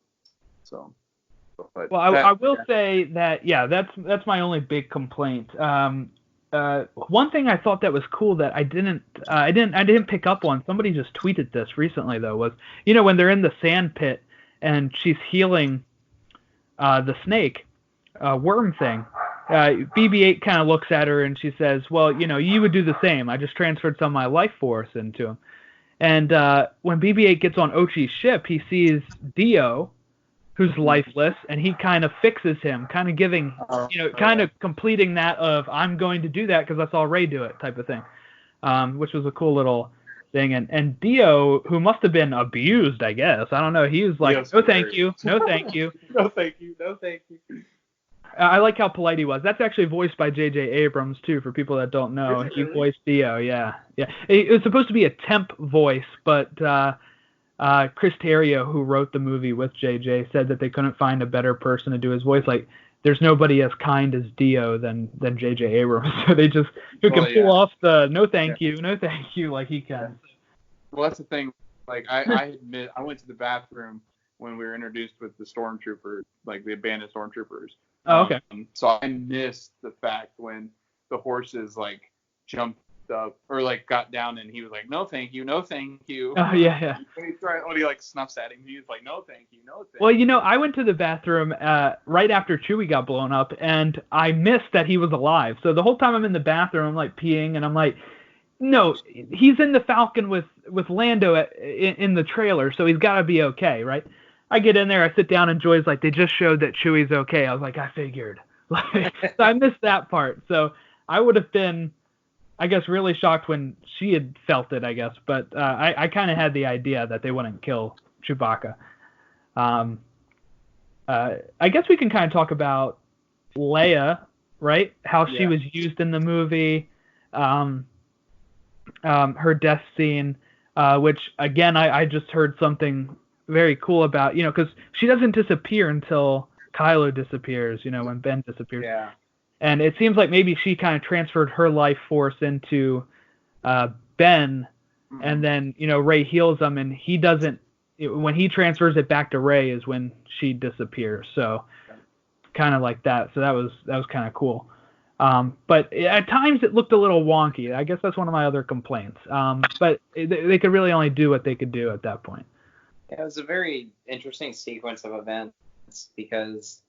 Speaker 2: So. But
Speaker 1: I will say that that's my only big complaint. One thing I thought that was cool that I didn't pick up on. Somebody just tweeted this recently though. Was when they're in the sand pit and she's healing the snake worm thing. BB-8 kind of looks at her and she says, "Well, you would do the same. I just transferred some of my life force into him." And when BB-8 gets on Ochi's ship, he sees Dio, who's lifeless, and he kind of fixes him, kind of giving, kind of completing that of, I'm going to do that because I saw Rey do it type of thing, which was a cool little thing. And Dio, who must have been abused, I guess, I don't know, he was like, no thank you, no thank you.
Speaker 2: No thank you, no thank you.
Speaker 1: I like how polite he was. That's actually voiced by J.J. Abrams, too, for people that don't know. He voiced Dio, yeah. It was supposed to be a temp voice, but Chris Terrio, who wrote the movie with JJ, said that they couldn't find a better person to do his voice. Like, there's nobody as kind as Dio than JJ Abrams. So they just can pull off the no thank you like he can.
Speaker 2: Well, that's the thing. Like I admit, I went to the bathroom when we were introduced with the stormtrooper, like the abandoned stormtroopers.
Speaker 1: Oh, okay.
Speaker 2: So I missed the fact when the horses like jumped up or like got down and he was like, no thank you.
Speaker 1: Oh yeah.
Speaker 2: When he like snuffs at him, he was like, no thank you.
Speaker 1: Well, I went to the bathroom right after Chewie got blown up and I missed that he was alive. So the whole time I'm in the bathroom, I'm like peeing and I'm like, no, he's in the Falcon with Lando in the trailer, so he's got to be okay, right? I get in there, I sit down, and Joy's like, they just showed that Chewie's okay. I was like, I figured. So I missed that part. So I would have been, I guess, really shocked when she had felt it, I guess. But I kind of had the idea that they wouldn't kill Chewbacca. I guess we can kind of talk about Leia, right? How she was used in the movie. Her death scene, which, again, I just heard something very cool about, because she doesn't disappear until Kylo disappears, when Ben disappears.
Speaker 2: Yeah.
Speaker 1: And it seems like maybe she kind of transferred her life force into Ben, and then, Rey heals him, and he doesn't, when he transfers it back to Rey is when she disappears. So kind of like that. So that was kind of cool. But at times it looked a little wonky. I guess that's one of my other complaints. But they could really only do what they could do at that point.
Speaker 3: Yeah, it was a very interesting sequence of events because,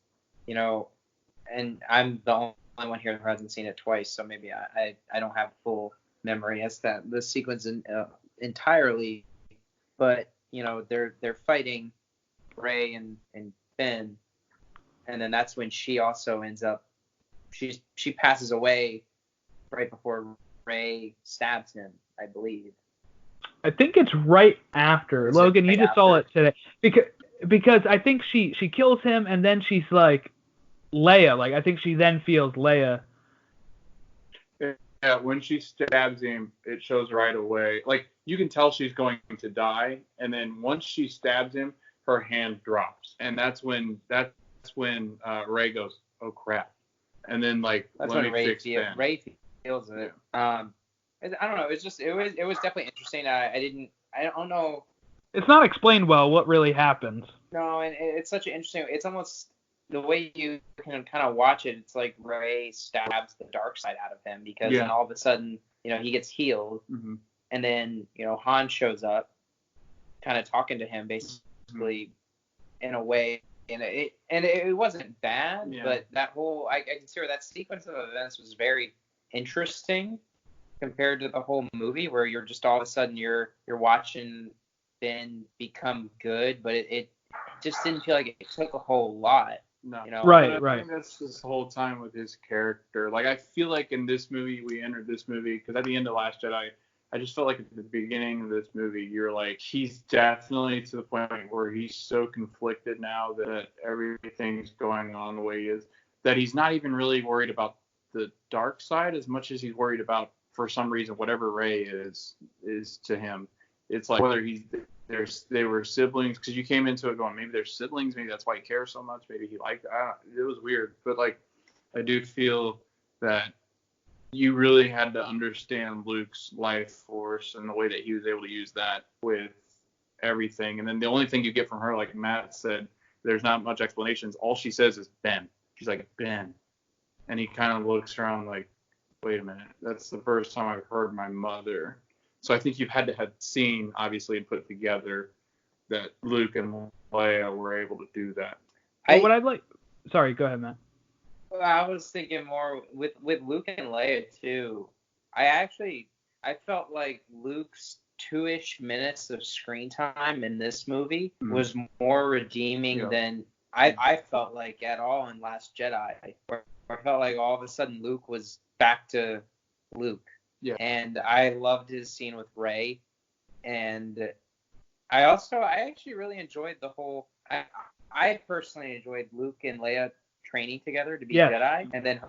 Speaker 3: and I'm the only one here who hasn't seen it twice, so maybe I don't have full memory as to the sequence entirely. But, they're fighting Rey and Ben, and then that's when she also ends up, she passes away right before Rey stabs him, I believe.
Speaker 1: I think it's right after. Logan, you just saw it today. Because I think she kills him and then she's like Leia. Like I think she then feels Leia
Speaker 2: Yeah, when she stabs him, it shows right away. Like, you can tell she's going to die, and then once she stabs him, her hand drops, and that's when Ray goes, "Oh crap!" And then like,
Speaker 3: That's
Speaker 2: let
Speaker 3: when
Speaker 2: me fix Ben.
Speaker 3: Ray feels it.
Speaker 2: Yeah.
Speaker 3: I don't know. It was definitely interesting. I don't know.
Speaker 1: It's not explained well what really happens.
Speaker 3: No, and it's such an interesting. It's almost the way you can kind of watch it. It's like Ray stabs the dark side out of him because then all of a sudden, he gets healed, and then Han shows up, kind of talking to him basically in a way, and it wasn't bad, but that whole I consider that sequence of events was very interesting compared to the whole movie where you're just all of a sudden you're watching Ben become good, but it just didn't feel like it took a whole lot.
Speaker 2: No.
Speaker 1: Right.
Speaker 2: I think that's this whole time with his character. Like, I feel like in this movie, we entered this movie, because at the end of Last Jedi, I just felt like at the beginning of this movie, you're like, he's definitely to the point where he's so conflicted now that everything's going on the way he is, that he's not even really worried about the dark side as much as he's worried about, for some reason, whatever Rey is to him. It's like whether they were siblings, because you came into it going, maybe they're siblings, maybe that's why he cares so much, maybe he liked it. It was weird, but like, I do feel that you really had to understand Luke's life force and the way that he was able to use that with everything. And then the only thing you get from her, like Matt said, there's not much explanations. All she says is Ben. She's like, Ben. And he kind of looks around like, wait a minute, that's the first time I've heard my mother. So I think you've had to have seen, obviously, and put it together that Luke and Leia were able to do that.
Speaker 1: Sorry, go ahead, Matt.
Speaker 3: I was thinking more with Luke and Leia too. I felt like Luke's 2-ish minutes of screen time in this movie was more redeeming than I felt like at all in Last Jedi, where I felt like all of a sudden Luke was back to Luke. Yeah. And I loved his scene with Rey, and I actually really enjoyed the whole. I personally enjoyed Luke and Leia training together to be Jedi, and then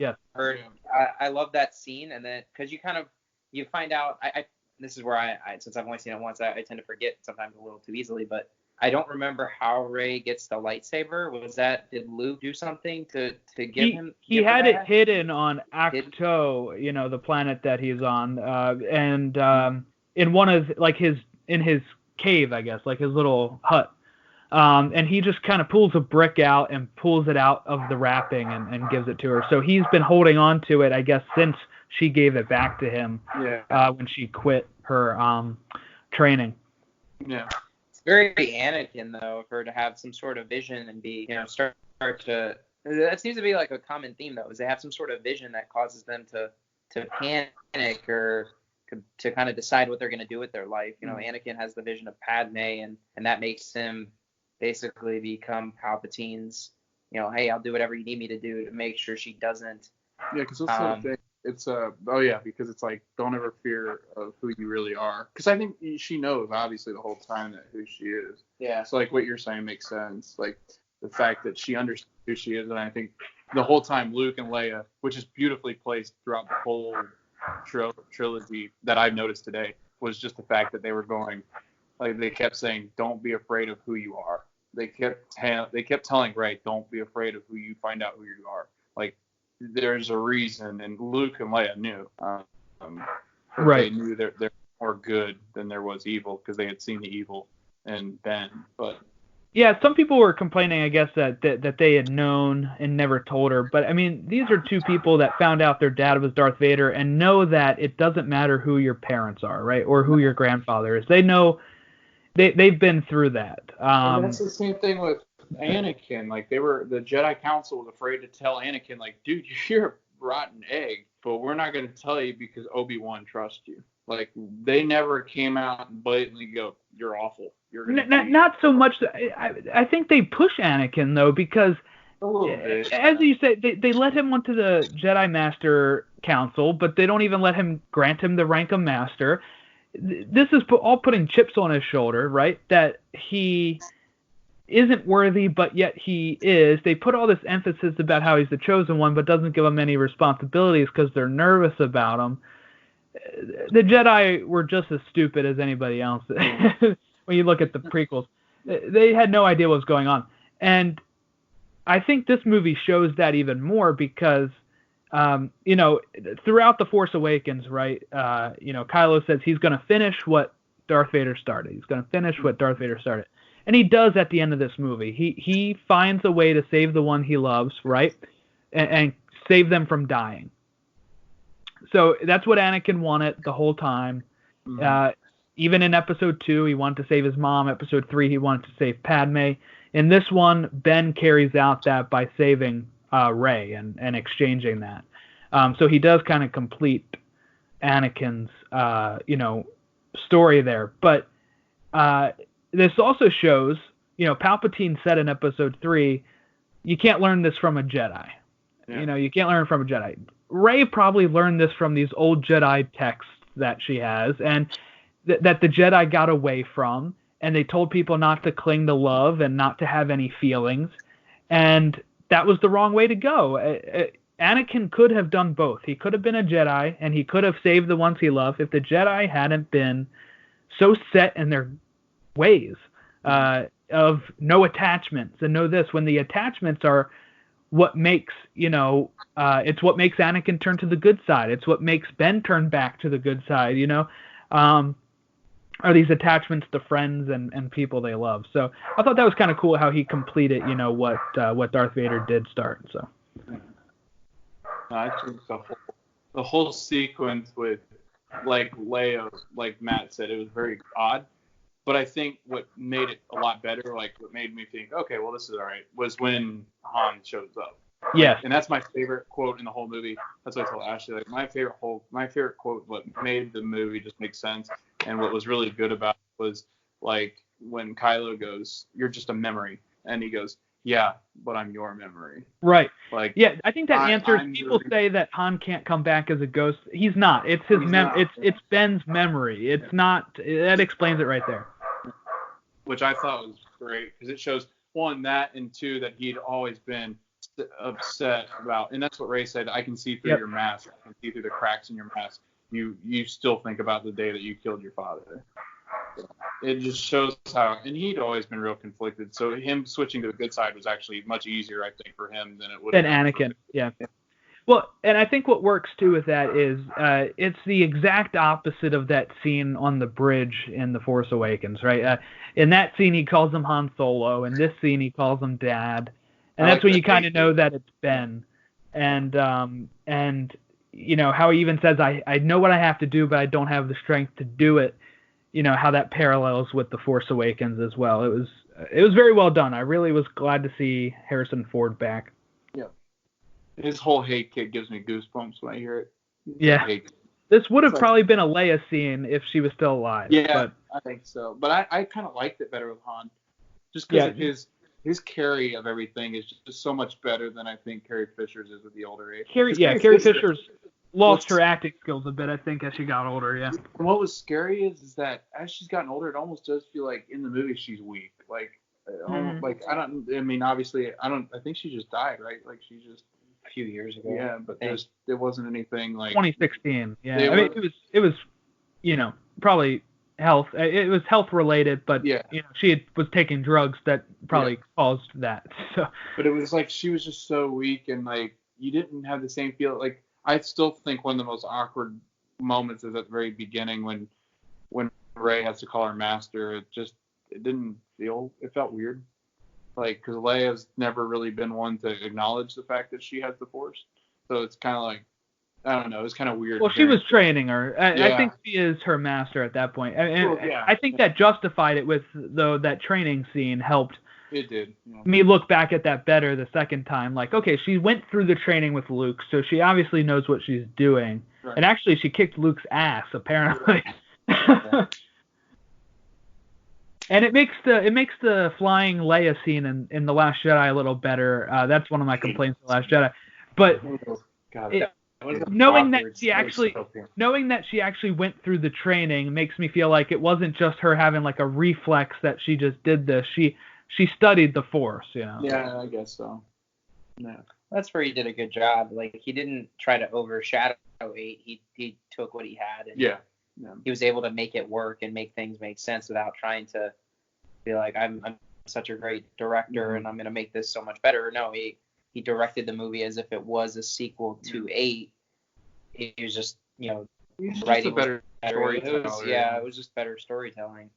Speaker 3: I love that scene, and then because you find out. This is where I since I've only seen it once, I tend to forget sometimes a little too easily, but I don't remember how Rey gets the lightsaber. Did Luke do something to give him?
Speaker 1: He had it hidden on Acto, the planet that he's on, and in one of in his cave, I guess, like his little hut. And he just kind of pulls a brick out and pulls it out of the wrapping and gives it to her. So he's been holding on to it, I guess, since she gave it back to him when she quit her training.
Speaker 2: Yeah.
Speaker 3: Very Anakin, though, for her to have some sort of vision and be, start to. That seems to be like a common theme, though, is they have some sort of vision that causes them to panic or to kind of decide what they're going to do with their life. Anakin has the vision of Padme, and that makes him basically become Palpatine's. Hey, I'll do whatever you need me to do to make sure she doesn't.
Speaker 2: Yeah, because that's the thing. It's because it's like, don't ever fear of who you really are. Because I think she knows, obviously, the whole time that who she is.
Speaker 3: Yeah.
Speaker 2: So like what you're saying makes sense. Like the fact that she understands who she is, and I think the whole time Luke and Leia, which is beautifully placed throughout the whole trilogy that I've noticed today, was just the fact that they were going, like they kept saying, don't be afraid of who you are. They kept telling Rey, don't be afraid of who you find out who you are. Like, there's a reason, and Luke and Leia knew. They knew they're more good than there was evil because they had seen the evil in Ben. But
Speaker 1: yeah, some people were complaining, I guess, that they had known and never told her. But I mean, these are two people that found out their dad was Darth Vader and know that it doesn't matter who your parents are, right, or who your grandfather is. They know they've been through that.
Speaker 2: And that's the same thing with Anakin. Like, the Jedi Council was afraid to tell Anakin, like, dude, you're a rotten egg, but we're not going to tell you because Obi-Wan trusts you. Like, they never came out and blatantly go, you're awful. You're
Speaker 1: not so much. I think they push Anakin, though, because as you say, they let him onto the Jedi Master Council, but they don't even grant him the rank of Master. This is all putting chips on his shoulder, right? That he isn't worthy, but yet he is. They put all this emphasis about how he's the chosen one, but doesn't give him any responsibilities because they're nervous about him. the Jedi were just as stupid as anybody else. When you look at the prequels, they had no idea what was going on, and I think this movie shows that even more because, throughout The Force Awakens, right? Kylo says he's going to finish what Darth Vader started. He's going to finish what Darth Vader started. And he does at the end of this movie. He finds a way to save the one he loves, right? And save them from dying. So that's what Anakin wanted the whole time. Mm-hmm. Even in Episode 2, he wanted to save his mom. Episode 3, he wanted to save Padme. In this one, Ben carries out that by saving Rey and exchanging that. So he does kind of complete Anakin's, story there. But this also shows, Palpatine said in Episode 3, you can't learn this from a Jedi. Yeah. You can't learn from a Jedi. Rey probably learned this from these old Jedi texts that she has, and that the Jedi got away from, and they told people not to cling to love and not to have any feelings, and that was the wrong way to go. Anakin could have done both. He could have been a Jedi, and he could have saved the ones he loved if the Jedi hadn't been so set in their ways of no attachments. And know this, when the attachments are what makes, it's what makes Anakin turn to the good side. It's what makes Ben turn back to the good side, are these attachments to friends and people they love. So I thought that was kind of cool how he completed, what Darth Vader did start. So
Speaker 2: I think the whole sequence with like Leia, like Matt said, it was very odd. But I think what made it a lot better, like what made me think, okay, well this is all right, was when Han shows up.
Speaker 1: Yeah.
Speaker 2: And that's my favorite quote in the whole movie. That's what I told Ashley. Like my favorite quote, what made the movie just make sense, and what was really good about it was like when Kylo goes, "You're just a memory," and he goes, "Yeah, but I'm your memory."
Speaker 1: Right.
Speaker 2: Like,
Speaker 1: yeah, I think that answers. People say that Han can't come back as a ghost. He's not. It's his It's Ben's memory. It's not. That explains it right there.
Speaker 2: Which I thought was great because it shows, one, that, and two, that he'd always been upset about, and that's what Rey said. I can see through your mask. I can see through the cracks in your mask. You still think about the day that you killed your father. So it just shows how, and he'd always been real conflicted. So him switching to the good side was actually much easier, I think, for him than it would.
Speaker 1: Than Anakin, yeah. Well, and I think what works too with that is it's the exact opposite of that scene on the bridge in The Force Awakens, right? In that scene, he calls him Han Solo. In this scene, he calls him Dad. And that's when you kind of know that it's Ben. And how he even says, I know what I have to do, but I don't have the strength to do it. How that parallels with The Force Awakens as well. It was very well done. I really was glad to see Harrison Ford back.
Speaker 2: Yeah. His whole hate kit gives me goosebumps when I hear it.
Speaker 1: Yeah. This would have probably been a Leia scene if she was still alive.
Speaker 2: Yeah, but I think so. But I kind of liked it better with Han. Just because his carry of everything is just so much better than I think Carrie Fisher's is with the older age.
Speaker 1: Carrie Fisher's lost her acting skills a bit, I think, as she got older, yeah.
Speaker 2: And what was scary is that as she's gotten older, it almost does feel like in the movie she's weak. Like, obviously, I think she just died, right? Like, she just...
Speaker 3: A few years ago.
Speaker 2: Yeah, but there wasn't anything like...
Speaker 1: 2016, yeah. It was, probably health. It was health-related, but, she was taking drugs that probably caused that, so...
Speaker 2: But it was like she was just so weak, and, like, you didn't have the same feel. Like, I still think one of the most awkward moments is at the very beginning when Rey has to call her master. It felt weird. Like, because Leia's never really been one to acknowledge the fact that she has the Force. So it's kind of like, I don't know, it's kind of weird.
Speaker 1: Well, she was training her. I think she is her master at that point. I think that justified it with, though, that training scene helped.
Speaker 2: It did.
Speaker 1: Me look back at that better the second time. Like, okay, she went through the training with Luke, so she obviously knows what she's doing. Right. And actually, she kicked Luke's ass, apparently. Right. And it makes the flying Leia scene in The Last Jedi a little better. That's one of my complaints with The Last Jedi. But knowing that she actually went through the training makes me feel like it wasn't just her having like a reflex that she just did this. She studied the Force,
Speaker 2: Yeah, I guess so.
Speaker 3: Yeah. That's where he did a good job. Like, he didn't try to overshadow 8. He took what he had and
Speaker 2: Yeah.
Speaker 3: he was able to make it work and make things make sense without trying to be like, I'm such a great director and I'm going to make this so much better. No, he directed the movie as if it was a sequel to 8. He was just, writing
Speaker 2: just a better storyteller.
Speaker 3: It was just better storytelling.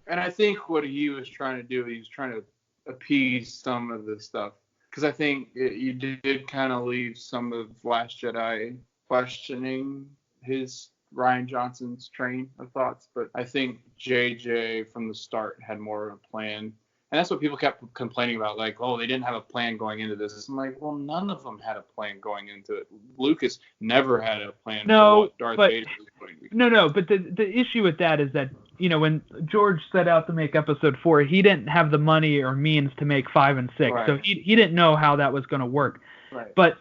Speaker 2: And I think what he was trying to do, he was trying to appease some of the stuff. Because I think you did kind of leave some of Last Jedi questioning his Rian Johnson's train of thoughts. But I think JJ from the start had more of a plan. And that's what people kept complaining about, like, oh, they didn't have a plan going into this. I'm like, well, none of them had a plan going into it. Lucas never had a plan for what Darth Vader was going to be.
Speaker 1: No, but the issue with that is that, when George set out to make Episode 4, he didn't have the money or means to make 5 and 6.
Speaker 2: Right.
Speaker 1: So he didn't know how that was going to work.
Speaker 2: Right.
Speaker 1: But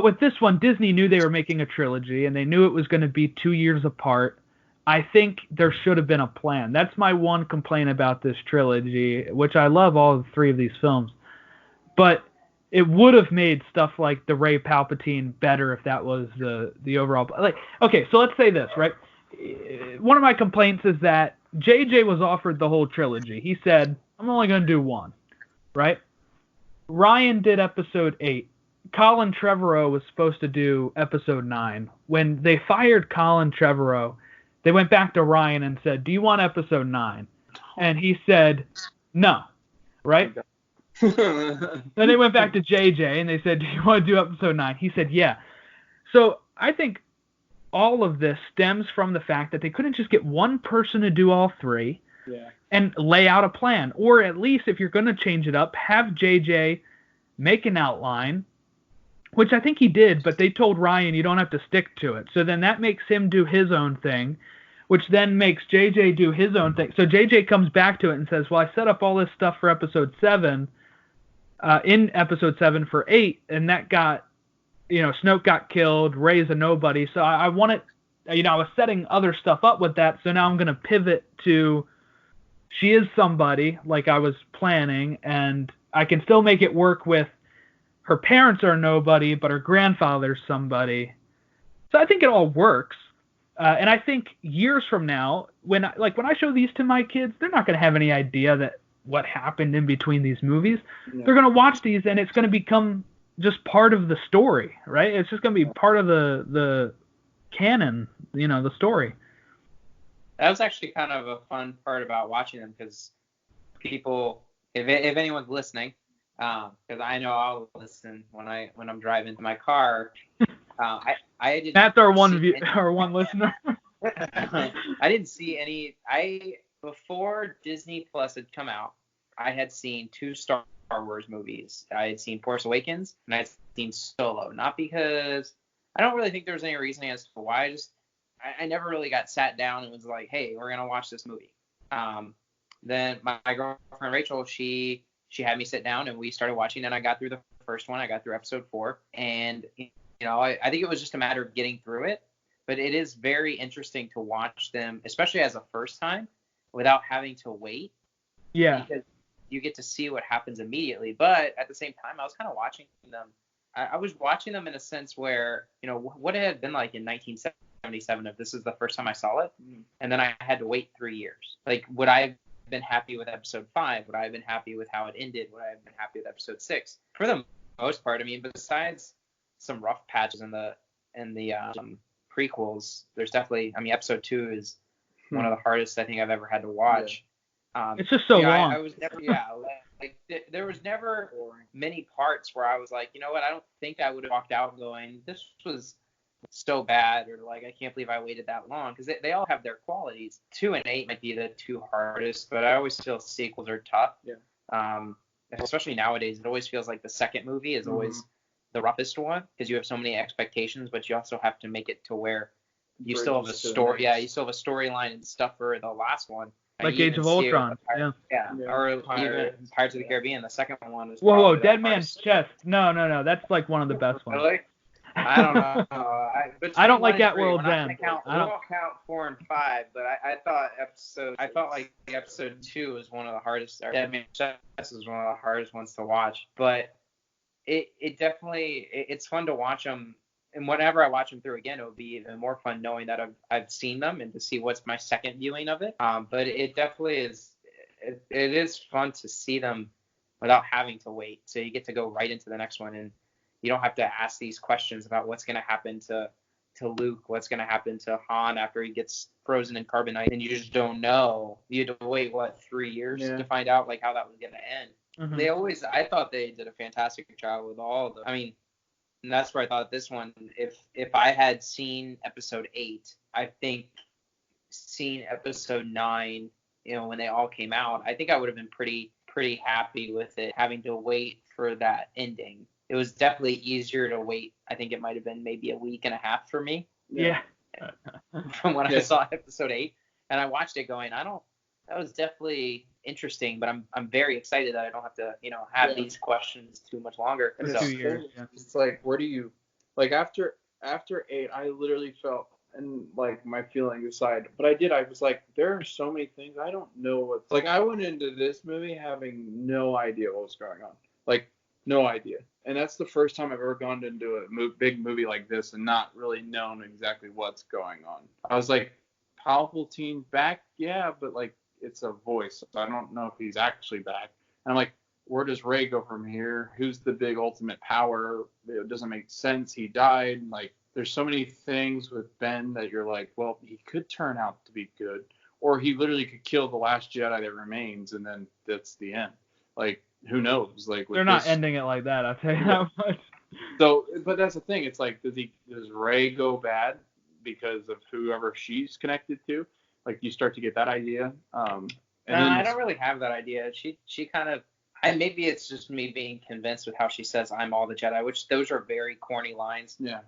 Speaker 1: with this one, Disney knew they were making a trilogy, and they knew it was going to be 2 years apart. I think there should have been a plan. That's my one complaint about this trilogy, which I love all 3 of these films. But it would have made stuff like the Rey Palpatine better if that was the overall. Like, okay, so let's say this, right? One of my complaints is that JJ was offered the whole trilogy. He said, I'm only going to do 1, right? Ryan did Episode 8. Colin Trevorrow was supposed to do Episode 9. When they fired Colin Trevorrow, they went back to Ryan and said, do you want Episode 9? And he said, no, right? Then they went back to JJ and they said, do you want to do Episode 9? He said, yeah. So I think all of this stems from the fact that they couldn't just get one person to do all 3 and lay out a plan. Or at least if you're going to change it up, have JJ make an outline, which I think he did, but they told Ryan you don't have to stick to it. So then that makes him do his own thing, which then makes JJ do his own thing. So JJ comes back to it and says, well, I set up all this stuff for Episode 7, in Episode 7 for 8, and that got, Snoke got killed, Rey's a nobody. So I wanted, I was setting other stuff up with that, so now I'm going to pivot to she is somebody, like I was planning, and I can still make it work with her parents are nobody, but her grandfather's somebody. So I think it all works. And I think years from now, when I show these to my kids, they're not going to have any idea that what happened in between these movies. Yeah. They're going to watch these, and it's going to become just part of the story, right? It's just going to be part of the canon, the story.
Speaker 3: That was actually kind of a fun part about watching them, because people, if anyone's listening, because I know I'll listen when I'm driving my car. I didn't.
Speaker 1: That's our one listener.
Speaker 3: I didn't see any. Before Disney Plus had come out, I had seen 2 Star Wars movies. I had seen Force Awakens and I had seen Solo. Not because I don't really think there was any reasoning as to why. I never really got sat down and was like, hey, we're gonna watch this movie. Then my girlfriend Rachel, she had me sit down and we started watching, and I got through the first one. I got through Episode 4, and I think it was just a matter of getting through it. But it is very interesting to watch them, especially as a first time, without having to wait.
Speaker 1: Yeah.
Speaker 3: Because you get to see what happens immediately. But at the same time, I was kind of watching them. I was watching them in a sense where, what it had been like in 1977 if this is the first time I saw it, and then I had to wait 3 years. Like, would I have been happy with Episode 5? Would I have been happy with how it ended? Would I have been happy with Episode 6? For the most part, besides some rough patches in the prequels, there's definitely, Episode 2 is one of the hardest I think I've ever had to watch.
Speaker 1: It's just so long.
Speaker 3: I was never, there was never many parts where I was like, you know what, I don't think I would have walked out going, this was so bad, or like, I can't believe I waited that long, because they all have their qualities. 2 and 8 might be the 2 hardest, but I always feel sequels are tough. Especially nowadays, it always feels like the second movie is always the roughest one, because you have so many expectations, but you also have to make it to where you still have a story. Yeah, you still have a storyline and stuff for the last one.
Speaker 1: Like Age of Ultron.
Speaker 3: Or even Pirates of the Caribbean. The second one was.
Speaker 1: Whoa, Dead Man's Chest. No. That's like one of the best ones.
Speaker 3: Really? I don't know.
Speaker 1: I don't like At World's End.
Speaker 3: We won't count 4 and 5, but I felt like Episode 2 was one of the hardest. Dead Man's Chest was one of the hardest ones to watch, but it definitely it's fun to watch them and whenever I watch them through again, it would be even more fun knowing that I've seen them and to see what's my second viewing of it. But it definitely is. It is fun to see them without having to wait. So you get to go right into the next one, and you don't have to ask these questions about what's going to happen to Luke, what's going to happen to Han after he gets frozen in carbonite, and you just don't know. You had to wait 3 years to find out like how that was going to end. Mm-hmm. I thought they did a fantastic job with all of them. I mean, and that's where I thought this one, if I had seen episode 8, I think seeing episode 9, when they all came out, I think I would have been pretty happy with it, having to wait for that ending. It was definitely easier to wait. I think it might have been maybe a week and a half for me.
Speaker 1: Yeah.
Speaker 3: From when I saw episode 8, and I watched it going, that was definitely interesting, but I'm very excited that I don't have to, have these questions too much longer.
Speaker 2: It's 2 years. Yeah. It's like, where do you, like after 8, I literally felt, and like my feeling aside, but I was like, there are so many things I don't know what's, like I went into this movie having no idea what was going on, like no idea, and that's the first time I've ever gone into a big movie like this and not really known exactly what's going on. I was like, Palpatine back, yeah, but like it's a voice, so I don't know if he's actually back. And I'm like, where does Rey go from here? Who's the big ultimate power? It doesn't make sense. He died. Like, there's so many things with Ben that you're like, well, he could turn out to be good, or he literally could kill the last Jedi that remains, and then that's the end. Like, who knows? Like,
Speaker 1: they're not ending it like that. I'll tell you that much.
Speaker 2: So, but that's the thing. It's like, does Rey go bad because of whoever she's connected to? Like, you start to get that idea.
Speaker 3: I don't really have that idea. She kind of. Maybe it's just me being convinced with how she says I'm all the Jedi, which those are very corny lines.
Speaker 2: Yeah.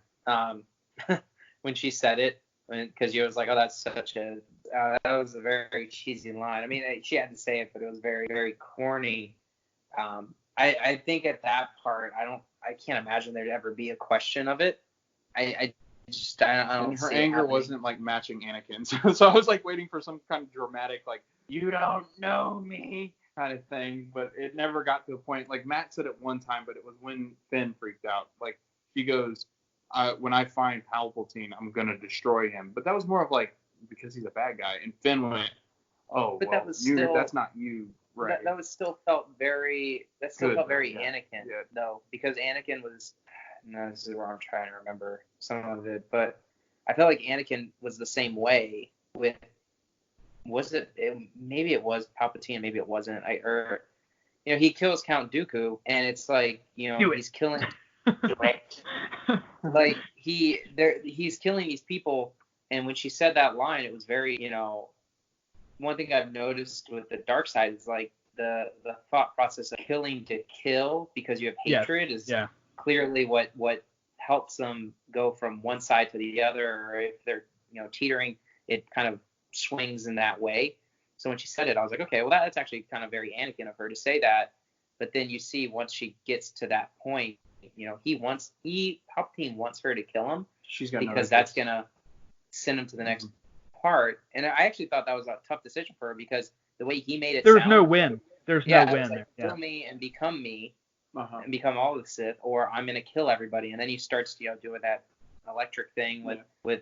Speaker 3: When she said it, because you was like, oh, that's such a that was a very cheesy line. I mean, she had to say it, but it was very, very corny. I think at that part, I can't imagine there'd ever be a question of it. I don't.
Speaker 2: And her anger wasn't like matching Anakin's, so I was like waiting for some kind of dramatic, like, you don't know me kind of thing, but it never got to a point. Like Matt said it one time, but it was when Finn freaked out. Like, he goes, when I find Palpatine, I'm gonna destroy him. But that was more of like, because he's a bad guy. And Finn went, oh, but well, that's not you, right?
Speaker 3: That was still felt very. That still felt very Anakin, though, because Anakin was. No, this is where I'm trying to remember some of it, but I felt like Anakin was the same way with. Maybe it was Palpatine, maybe it wasn't. He kills Count Dooku, and it's like, he's killing. Like he's killing these people, and when she said that line, it was very, one thing I've noticed with the dark side is like the thought process of killing to kill because you have hatred is clearly what helps them go from one side to the other, or if they're teetering, it kind of swings in that way. So when she said it, I was like, okay, well that's actually kind of very Anakin of her to say that. But then you see once she gets to that point, Palpatine wants her to kill him because that's gonna send him to the next part. And I actually thought that was a tough decision for her because the way he made it,
Speaker 1: there's no win. There's no win
Speaker 3: there. Kill me and become me, and become all the Sith, or I'm gonna kill everybody. And then he starts doing that electric thing with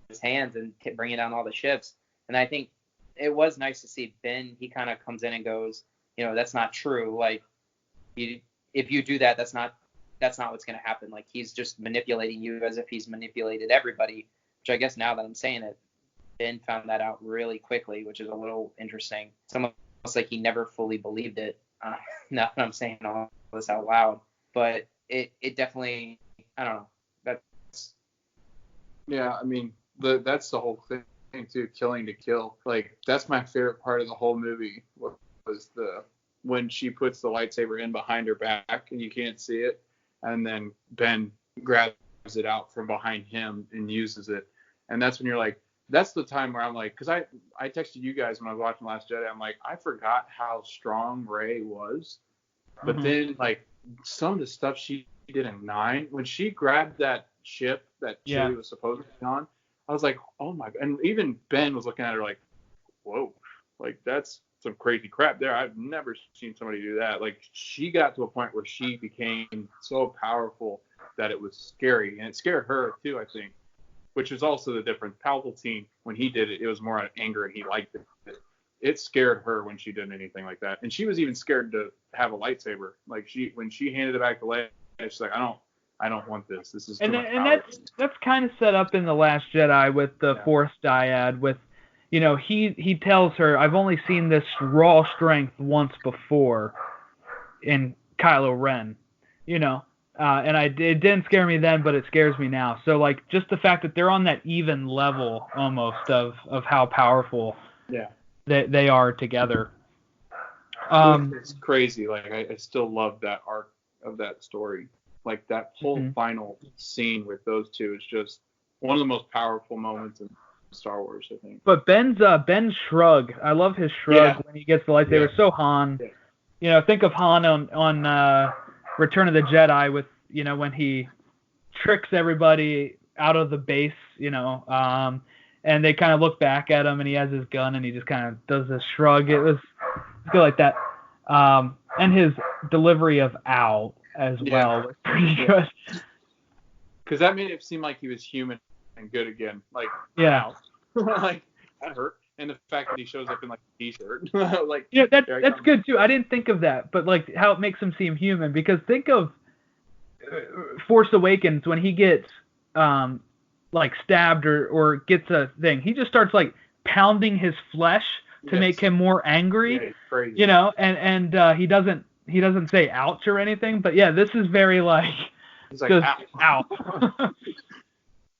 Speaker 3: his hands and bringing down all the ships. And I think it was nice to see Ben. He kind of comes in and goes, that's not true. Like, if you do that, that's not what's going to happen. Like, he's just manipulating you as if he's manipulated everybody, which I guess now that I'm saying it, Ben found that out really quickly, which is a little interesting. It's almost like he never fully believed it. Now that I'm saying all this out loud, but it definitely, I don't know.
Speaker 2: Yeah, I mean, that's the whole thing too, killing to kill. Like, that's my favorite part of the whole movie was when she puts the lightsaber in behind her back and you can't see it, and then Ben grabs it out from behind him and uses it. And that's when you're like, that's the time where I'm like, because I texted you guys when I was watching Last Jedi, I'm like, I forgot how strong Rey was. But then, like, some of the stuff she did in 9, when she grabbed that ship that Chewie was supposed to be on, I was like, oh my God. And even Ben was looking at her like, whoa, like, that's some crazy crap there. I've never seen somebody do that. Like, she got to a point where she became so powerful that it was scary, and it scared her too, I think, which is also the difference. Palpatine, when he did it, it was more out of anger, and he liked it. It scared her when she did anything like that, and she was even scared to have a lightsaber. Like when she handed it back to Leia, she's like, I don't want this. This is too much power.
Speaker 1: That's kind of set up in The Last Jedi with the Force dyad. With, he tells her, I've only seen this raw strength once before in Kylo Ren, and it didn't scare me then, but it scares me now. So like just the fact that they're on that even level almost of how powerful they are together.
Speaker 2: It's crazy. Like I still love that arc of that story. Like that whole final scene with those two is just one of the most powerful moments in Star Wars, I think.
Speaker 1: But Ben's shrug, I love his shrug when he gets the lightsaber. So Han, think of Han on Return of the Jedi with when he tricks everybody out of the base, and they kind of look back at him and he has his gun and he just kind of does this shrug. It was good like that, and his delivery of "ow" as well was pretty good.
Speaker 2: Because that made it seem like he was human and good again. Like, like that hurt. And the fact that he shows up in like a t-shirt, like
Speaker 1: that's good too. I didn't think of that, but like how it makes him seem human. Because think of Force Awakens when he gets like stabbed or gets a thing. He just starts like pounding his flesh to make him more angry.
Speaker 2: Yeah, crazy.
Speaker 1: And he doesn't say ouch or anything, but this is very like,
Speaker 2: he's like ow.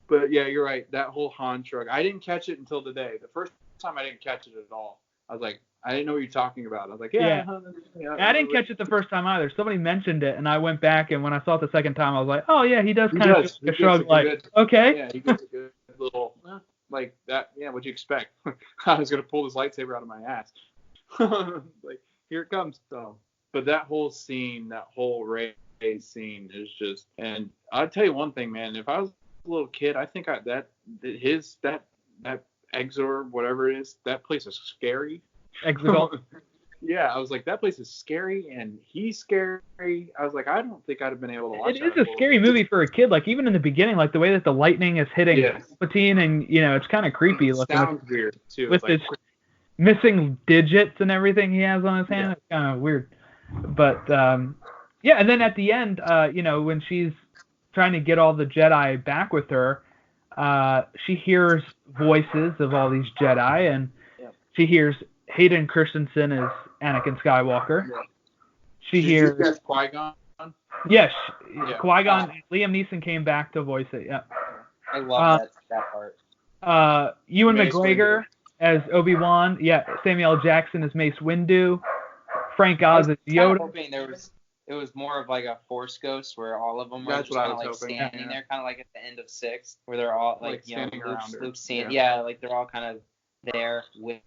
Speaker 2: But yeah, you're right. That whole Han shrug, I didn't catch it until today. The first time I didn't catch it at all. I was like, I didn't know what you're talking about. I was like,
Speaker 1: I didn't catch it the first time either. Somebody mentioned it, and I went back, and when I saw it the second time, I was like, oh yeah, he does kind of a shrug, like, okay.
Speaker 2: Yeah, he gets a good little like that. Yeah, what'd you expect? I was gonna pull this lightsaber out of my ass. Like, here it comes. So, but that whole scene, that whole Rey scene is just. And I'll tell you one thing, man. If I was a little kid, I think that Exor, whatever it is, that place is scary.
Speaker 1: Exegol.
Speaker 2: Yeah, I was like, that place is scary, and he's scary. I was like, I don't think I'd have been able to watch
Speaker 1: it. It is a scary movie for a kid. Like, even in the beginning, like, the way that the lightning is hitting Palpatine, and, it's kind of creepy.
Speaker 2: It sounds weird, too.
Speaker 1: With his missing digits and everything he has on his hand. It's kind of weird. But, and then at the end, when she's trying to get all the Jedi back with her, she hears voices of all these Jedi, and she hears Hayden Christensen as Anakin Skywalker.
Speaker 2: Yeah.
Speaker 1: She hears
Speaker 2: Qui-Gon.
Speaker 1: Yes, Qui-Gon. Liam Neeson came back to voice it. Yeah,
Speaker 3: I love that part.
Speaker 1: Ewan McGregor as Obi-Wan. Yeah, Samuel L. Jackson as Mace Windu. Frank Oz as Yoda. I was
Speaker 3: hoping it was more of like a Force Ghost where all of them were just kind of like standing there, kind of like at the end of 6, where they're all like
Speaker 2: standing around her.
Speaker 3: Luke's like they're all kind of there with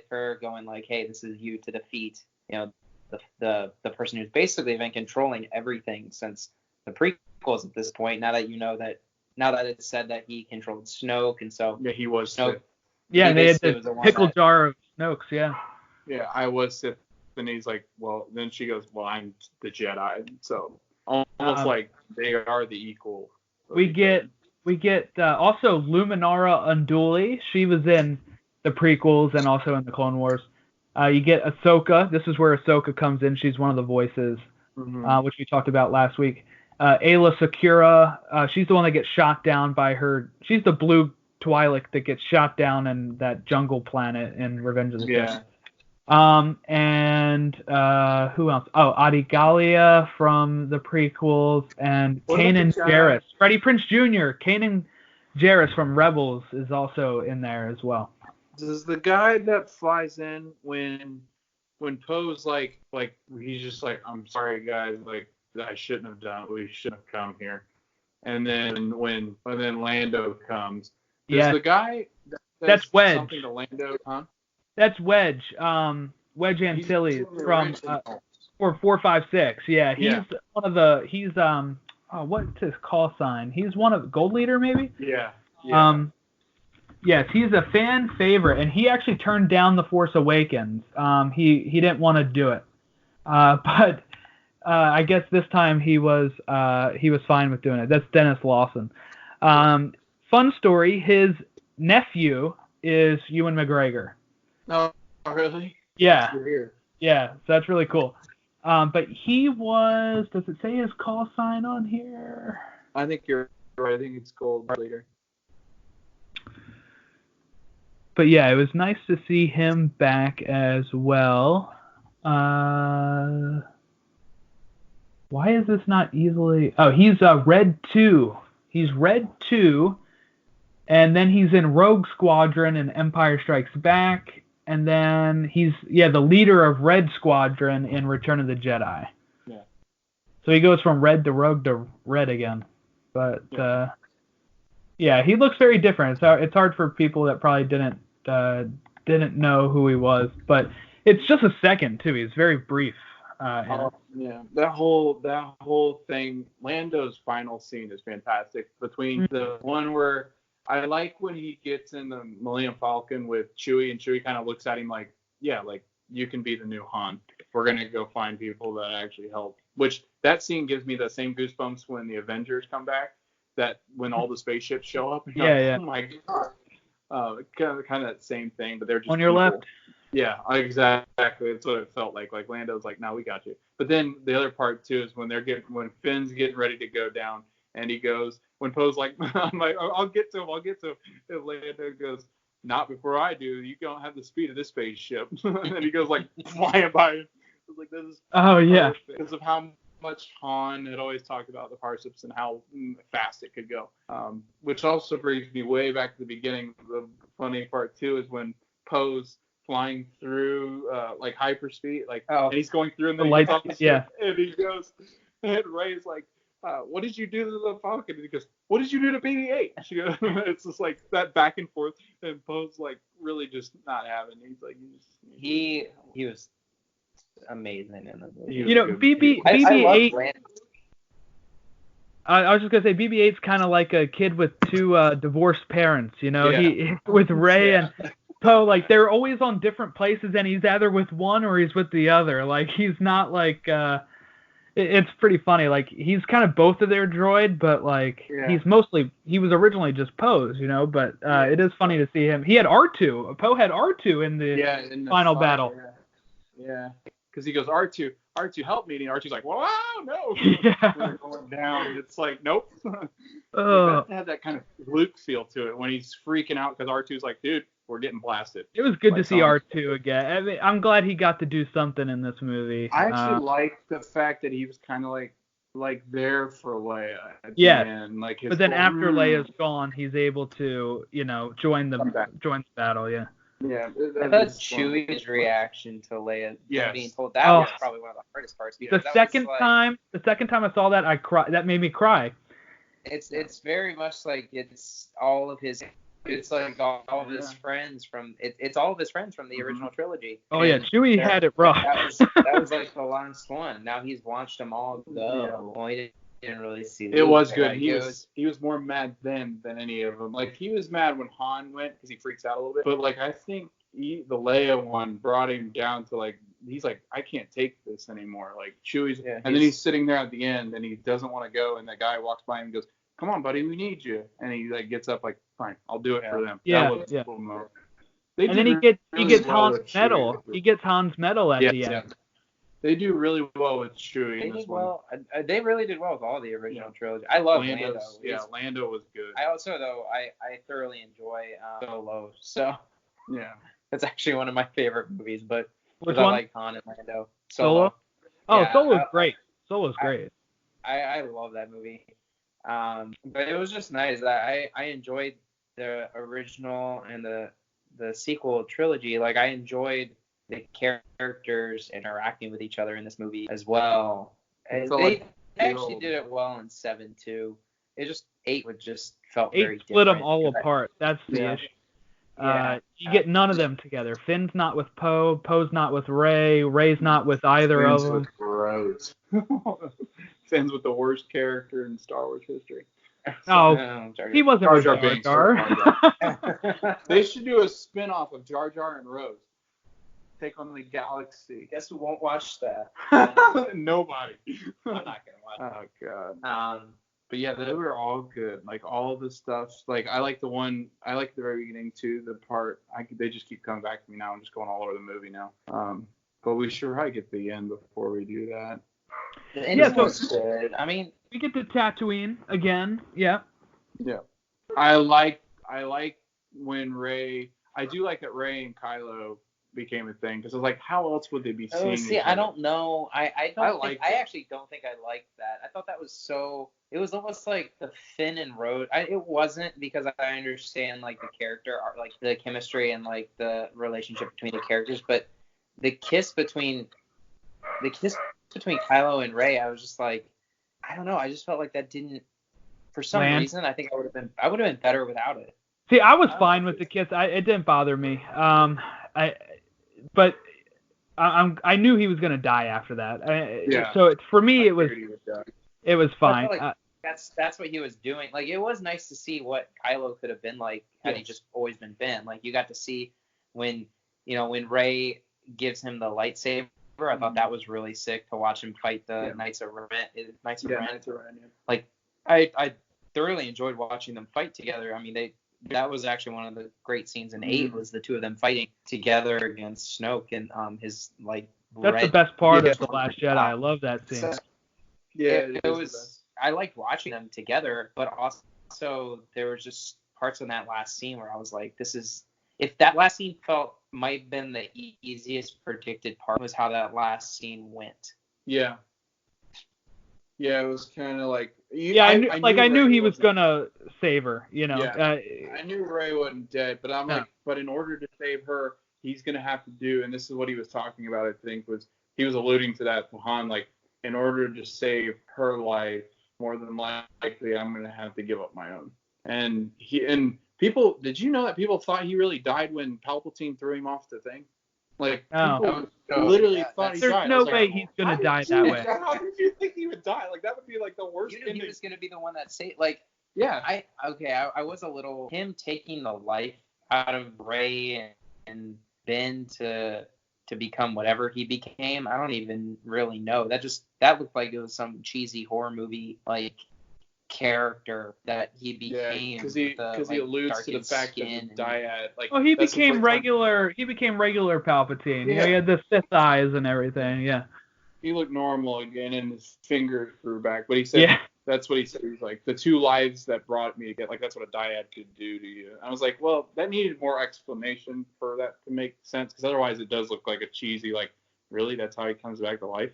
Speaker 3: her, going like, hey, this is you to defeat, the person who's basically been controlling everything since the prequels at this point. Now that it's said that he controlled Snoke, and so
Speaker 2: he was
Speaker 3: Snoke.
Speaker 1: Yeah, they had the pickle jar of Snoke's. Yeah,
Speaker 2: I was Sith. And he's like, well, then she goes, well, I'm the Jedi. So almost like they are the equal.
Speaker 1: We get also Luminara Unduli. She was in the prequels and also in the Clone Wars. You get Ahsoka. This is where Ahsoka comes in. She's one of the voices, which we talked about last week. Ayla Secura. She's the one that gets shot down by her. She's the blue Twi'lek that gets shot down in that jungle planet in Revenge of the Sith. And who else? Oh, Adi Gallia from the prequels, and Kanan Jarrus. Freddie Prinze Jr. Kanan Jarrus from Rebels is also in there as well.
Speaker 2: Does the guy that flies in when Poe's like he's just like, I'm sorry guys, like I shouldn't have done it. We shouldn't have come here. And then when Lando comes, the guy
Speaker 1: that's Wedge.
Speaker 2: Something to Lando, huh?
Speaker 1: That's Wedge. Wedge Antilles from 456. Yeah, he's one of the. He's what's his call sign? He's one of Gold Leader, maybe.
Speaker 2: Yeah.
Speaker 1: Yes, he's a fan favorite, and he actually turned down The Force Awakens. He didn't want to do it. But I guess this time he was fine with doing it. That's Dennis Lawson. Fun story. His nephew is Ewan McGregor.
Speaker 2: Oh, really?
Speaker 1: Yeah.
Speaker 2: Weird.
Speaker 1: Yeah. So that's really cool. But he was. Does it say his call sign on here?
Speaker 2: I think you're right. I think it's Gold Leader.
Speaker 1: But yeah, it was nice to see him back as well. Why is this not easily... Oh, he's Red 2. He's Red 2, and then he's in Rogue Squadron and Empire Strikes Back, and then he's, the leader of Red Squadron in Return of the Jedi.
Speaker 2: Yeah.
Speaker 1: So he goes from Red to Rogue to Red again. But, he looks very different. So it's hard for people that probably didn't know who he was, but it's just a second, too. He's very brief.
Speaker 2: That whole thing. Lando's final scene is fantastic. Between the one where I like when he gets in the Millennium Falcon with Chewie, and Chewie kind of looks at him like you can be the new Han. We're gonna go find people that actually help. Which that scene gives me the same goosebumps when the Avengers come back. That when all the spaceships show up. And oh my god. Kind of that same thing, but they're just
Speaker 1: on your
Speaker 2: people.
Speaker 1: left.
Speaker 2: Yeah, exactly. That's what it felt like. Like Lando's like, "No, we got you." But then the other part too is when Finn's getting ready to go down, and he goes, when Poe's like, "I'm like, I'll get to him," and Lando goes, "Not before I do. You don't have the speed of this spaceship." And then he goes like flying by him. I was like, "This is because of how much Han had always talked about the parships and how fast it could go." Which also brings me way back to the beginning. The funny part too is when Poe's flying through like hyperspeed, and he's going through and then he gets off the ship, and he goes, and Rey's like, "What did you do to the Falcon?" And he goes, "What did you do to BB-8?" She goes, it's just like that back and forth, and Poe's like really just not having. He's like,
Speaker 3: he was amazing in the movie.
Speaker 1: BB-8. I was just gonna say BB-8's kind of like a kid with two divorced parents. He with Rey and Poe, like they're always on different places, and he's either with one or he's with the other. Like he's not like it's pretty funny. Like he's kind of both of their droid, but like he was originally just Poe's, But it is funny to see him. He had R2. Poe had R2 in the final battle.
Speaker 2: Yeah, because he goes, R2 help me, and R2's like, "Wow, no!" They're going down. It's like, nope. It had that kind of Luke feel to it when he's freaking out because R2's like, "Dude, we're getting blasted."
Speaker 1: It was good to see R2 again. I mean, I'm glad he got to do something in this movie.
Speaker 2: I actually liked the fact that he was kind of like there for Leia at the end. But then
Speaker 1: after Leia's gone, he's able to, join the battle. Yeah.
Speaker 2: Yeah.
Speaker 3: I thought Chewie's reaction to Leia being told that was probably one of the hardest parts.
Speaker 1: The second time I saw that, I cried. That made me cry.
Speaker 3: It's very much like it's all of his. It's like all of his friends from it's all of his friends from the original trilogy.
Speaker 1: Oh yeah, Chewie had it rough.
Speaker 3: That was like the last one. Now he's watched them all go. Yeah. Well, he didn't really see.
Speaker 2: It was good. He was more mad then than any of them. Like he was mad when Han went because he freaks out a little bit. But like I think the Leia one brought him down to like he's like, I can't take this anymore. Like Chewie's and then he's sitting there at the end and he doesn't want to go, and that guy walks by him and goes, "Come on, buddy, we need you." And he like gets up like, "Fine, I'll do it for them."
Speaker 1: Yeah,
Speaker 2: that was cool moment.
Speaker 1: And then he gets Han's medal. He gets Han's medal at the end.
Speaker 2: Yeah. They do really well with Chewie in this one.
Speaker 3: They really did well with all the original trilogy. I love Lando.
Speaker 2: Yeah, Lando was good.
Speaker 3: I also I thoroughly enjoy Solo. So
Speaker 2: yeah,
Speaker 3: that's actually one of my favorite movies. But
Speaker 1: which one?
Speaker 3: I like Han and Lando.
Speaker 1: Solo. Oh, Solo's great. Solo's great.
Speaker 3: I love that movie. But it was just nice that I enjoyed the original and the sequel trilogy. Like I enjoyed the characters interacting with each other in this movie as well. And they actually did it well in 7 too. It just 8 felt very different. 8 split them all apart. That's the issue. You get none of them together. Finn's not with Poe. Poe's not with Rey. Rey's not with either of them.
Speaker 2: Gross. Finn's with the worst character in Star Wars history.
Speaker 1: Oh, he wasn't with Jar Jar.
Speaker 2: They should do a spin-off of Jar Jar and Rose. take on the galaxy.
Speaker 3: Guess who won't watch that?
Speaker 2: Nobody.
Speaker 3: I'm not gonna watch
Speaker 2: Oh god.
Speaker 3: it.
Speaker 2: But yeah, they were all good. Like all the stuff. Like I like the very beginning too. The part they just keep coming back to me now. I'm just going all over the movie now. But we should probably get to the end before we do that.
Speaker 3: The ending was good. I mean,
Speaker 1: we get to Tatooine again. Yeah.
Speaker 2: Yeah. I like when Rey. I do like that Rey and Kylo became a thing because I was like, how else would they be seeing?
Speaker 3: See, I don't know. I actually don't think I liked that. I thought that was so. It was almost like the Finn and Rose. It wasn't because I understand like the character, like the chemistry and like the relationship between the characters, but the kiss between Kylo and Rey, I was just like, I don't know. I just felt like that didn't. For some reason, I think I would have been better without it.
Speaker 1: See, I was fine with the kiss. It didn't bother me. But I knew he was gonna die after that. So for me, it was fine.
Speaker 3: Like that's what he was doing. Like it was nice to see what Kylo could have been like had he just always been Ben. Like you got to see when Rey gives him the lightsaber. I thought that was really sick to watch him fight the Knights of Ren. Like I thoroughly enjoyed watching them fight together. I mean that was actually one of the great scenes in 8 was the two of them fighting together against Snoke and his like.
Speaker 1: That's the best part of The Last Jedi. I love that scene.
Speaker 3: It was. I liked watching them together, but also there was just parts in that last scene where I was like, this is. If that last scene might have been the easiest predicted part was how that last scene went.
Speaker 2: Yeah. Yeah, it was kind of like.
Speaker 1: I knew he was gonna save her.
Speaker 2: Yeah. I knew Rey wasn't dead, but I'm like, but in order to save her, he's gonna have to do, and this is what he was talking about. I think he was alluding to that to Han, like, in order to save her life, more than likely, I'm gonna have to give up my own. And people, did you know that people thought he really died when Palpatine threw him off the thing? Like, people literally thought he died.
Speaker 1: There's no way he's going to die that way.
Speaker 2: How did you think he would die? Like, that would be, like, the worst
Speaker 3: ending. He was going to be the one that saved, like, I was a little, him taking the life out of Rey and Ben to become whatever he became, I don't even really know. That looked like it was some cheesy horror movie, like, character that he became
Speaker 2: because he alludes to the fact that the dyad
Speaker 1: he became regular Palpatine. He had the Sith eyes and everything.
Speaker 2: He looked normal again and his fingers grew back, but he said that's what he said. He was like, the two lives that brought me together, like that's what a dyad could do to you. I was like, well, that needed more explanation for that to make sense, because otherwise it does look like a cheesy, like, really, that's how he comes back to life.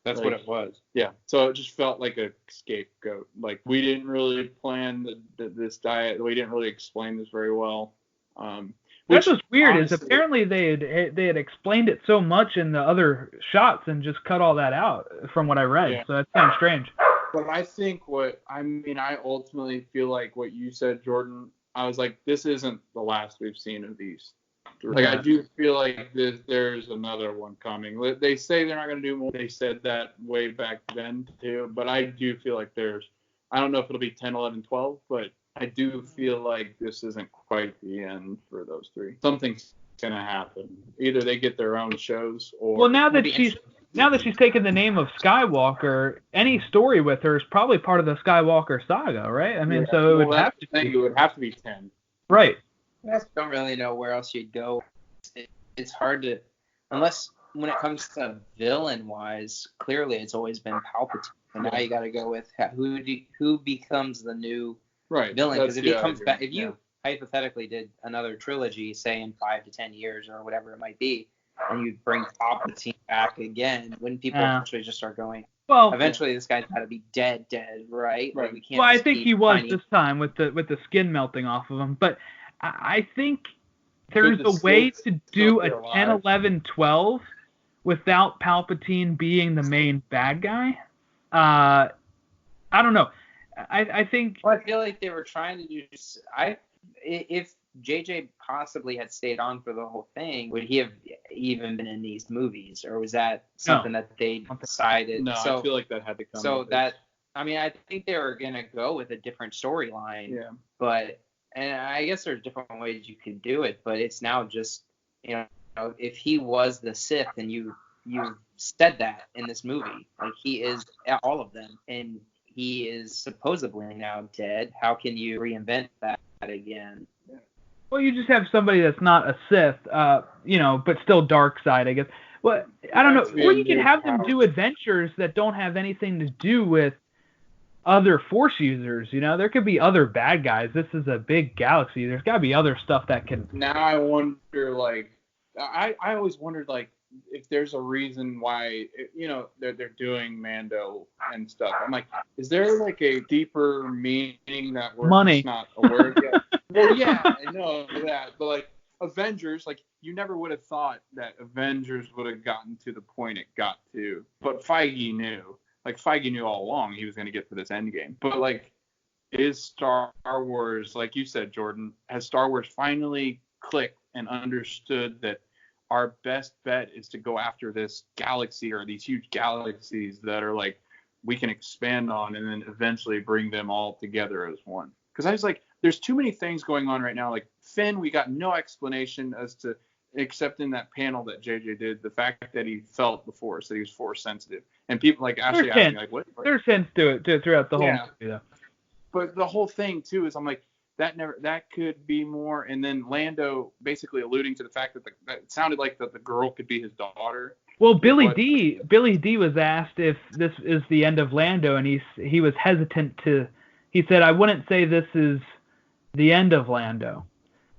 Speaker 3: That's what it was.
Speaker 2: Yeah. So it just felt like a scapegoat. Like, we didn't really plan this diet. We didn't really explain this very well.
Speaker 1: That's what's weird, honestly, is apparently they had explained it so much in the other shots and just cut all that out from what I read. Yeah. So that's kind of strange.
Speaker 2: But I think I ultimately feel like what you said, Jordan, I was like, this isn't the last we've seen of these. Like, I do feel like there's another one coming. They say they're not going to do more. They said that way back then, too. But I do feel like I don't know if it'll be 10, 11, 12, but I do feel like this isn't quite the end for those three. Something's going to happen. Either they get their own shows or... Well,
Speaker 1: now that she's taken the name of Skywalker, any story with her is probably part of the Skywalker saga, right? I mean, so it would
Speaker 2: have to be 10.
Speaker 1: Right.
Speaker 3: I don't really know where else you'd go. It's hard to, unless when it comes to villain-wise, clearly it's always been Palpatine. And now you got to go with who becomes the new villain. Because if he comes back, if you hypothetically did another trilogy, say in 5 to 10 years or whatever it might be, and you bring Palpatine back again, wouldn't people eventually just start going? Well, eventually this guy's got to be dead, right? Like, we can't.
Speaker 1: Well, I think he was this time with the skin melting off of him, but. I think there's a way to do a 10, 11, 12 without Palpatine being the main bad guy. I don't know. I think...
Speaker 3: Well, I feel like they were trying to do... If JJ possibly had stayed on for the whole thing, would he have even been in these movies? Or was that something that they decided?
Speaker 2: No, I feel like that had to come.
Speaker 3: So that... I mean, I think they were going to go with a different storyline. Yeah. And I guess there's different ways you can do it, but it's now just, if he was the Sith, and you said that in this movie, like he is all of them, and he is supposedly now dead. How can you reinvent that again?
Speaker 1: Well, you just have somebody that's not a Sith, but still dark side, I guess. Well, I don't know. Or you could have them do adventures that don't have anything to do with other Force users. There could be other bad guys. This is a big galaxy. There's got to be other stuff that can.
Speaker 2: Now I wonder, like, I always wondered, like, if there's a reason why, they're doing Mando and stuff. I'm like, is there like a deeper meaning that we're
Speaker 1: Money.
Speaker 2: just not aware of yet? Well, yeah, I know that, but like Avengers, like you never would have thought that Avengers would have gotten to the point it got to, but Feige knew. Like Feige knew all along he was going to get to this end game. But like, is Star Wars, like you said, Jordan, has Star Wars finally clicked and understood that our best bet is to go after this galaxy or these huge galaxies that are like we can expand on and then eventually bring them all together as one? Because I was like, there's too many things going on right now. Like Finn, we got no explanation as to, except in that panel that JJ did, the fact that he felt the Force, that he was Force sensitive, and people like Ashley asked me like, what?
Speaker 1: There's hints to it throughout the whole movie, though.
Speaker 2: But the whole thing too is, I'm like, that could be more. And then Lando basically alluding to the fact that that it sounded like that the girl could be his daughter.
Speaker 1: Well, Billy D was asked if this is the end of Lando, and he was hesitant to. He said, "I wouldn't say this is the end of Lando."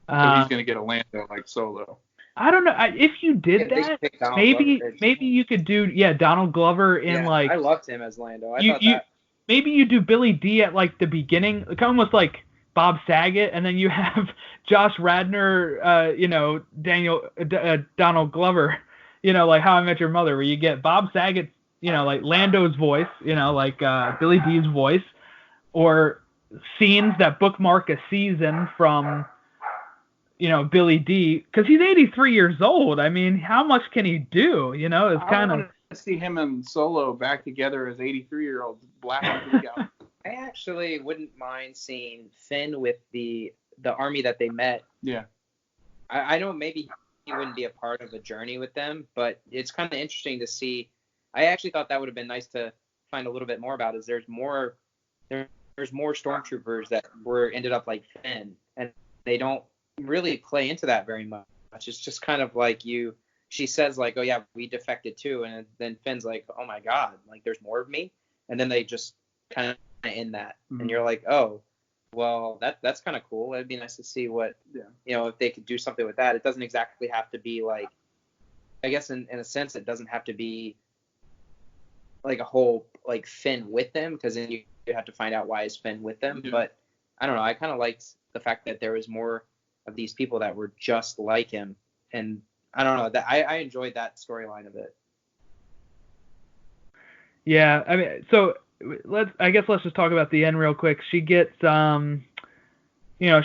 Speaker 2: So he's gonna get a Lando like Solo.
Speaker 1: I don't know. If you did that, maybe you could do Donald Glover in like.
Speaker 3: I loved him as Lando. I thought that.
Speaker 1: Maybe you do Billy D at like the beginning, like almost like Bob Saget, and then you have Josh Radnor, Donald Glover, like How I Met Your Mother, where you get Bob Saget, like Lando's voice, like Billy D's voice, or scenes that bookmark a season from, Billy D, because he's 83 years old. I mean, how much can he do? It's kind of.
Speaker 2: I see him and Solo back together as 83-year-olds blasting out.
Speaker 3: I actually wouldn't mind seeing Finn with the army that they met.
Speaker 2: Yeah.
Speaker 3: I know maybe he wouldn't be a part of a journey with them, but it's kind of interesting to see. I actually thought that would have been nice to find a little bit more about. Is there's more stormtroopers that ended up like Finn, and they don't really play into that very much. It's just kind of like she says like, oh yeah, we defected too, and then Finn's like, oh my god, like there's more of me, and then they just kind of end that, and you're like, oh, well that's kind of cool. It'd be nice to see what if they could do something with that. It doesn't exactly have to be like, I guess in a sense it doesn't have to be like a whole like Finn with them, because then you have to find out why is Finn with them. But I don't know, I kind of liked the fact that there was more of these people that were just like him, and I don't know, that I enjoyed that storyline of it.
Speaker 1: Yeah, I mean, so let's just talk about the end real quick. She gets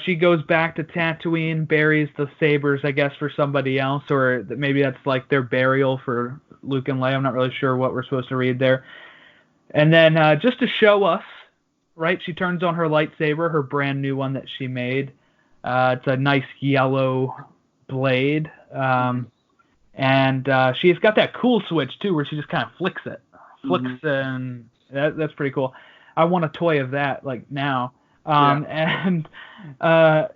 Speaker 1: she goes back to Tatooine, buries the sabers, I guess, for somebody else, or maybe that's like their burial for Luke and Leia. I'm not really sure what we're supposed to read there. And then just to show us, right, she turns on her lightsaber, her brand new one that she made. It's a nice yellow blade. And she's got that cool switch too, where she just kind of flicks it. And that's pretty cool. I want a toy of that like now. And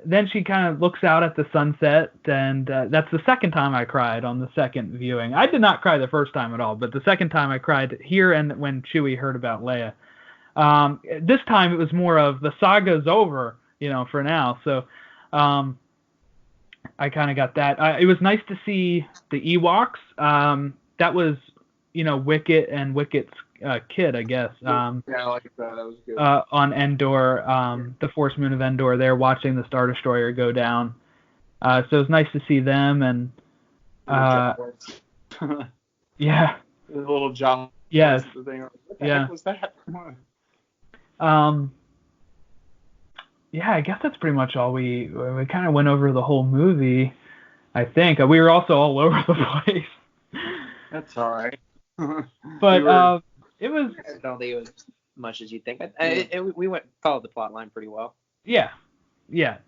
Speaker 1: then she kind of looks out at the sunset, and that's the second time I cried on the second viewing. I did not cry the first time at all, but the second time I cried here and when Chewie heard about Leia. This time it was more of the saga's over, for now. So I kind of got that. It was nice to see the Ewoks. That was, Wicket and Wicket's kid, I guess.
Speaker 2: I like that. That was good.
Speaker 1: On Endor, the Force Moon of Endor, there watching the Star Destroyer go down. So it was nice to see them, and yeah.
Speaker 2: The little John.
Speaker 1: Yes.
Speaker 2: What the heck was that?
Speaker 1: Yeah, I guess that's pretty much all we kind of went over the whole movie, I think. We were also all over the place.
Speaker 2: That's all right.
Speaker 1: But it was.
Speaker 3: I don't think it was as much as you think. We followed the plot line pretty well.
Speaker 1: Yeah.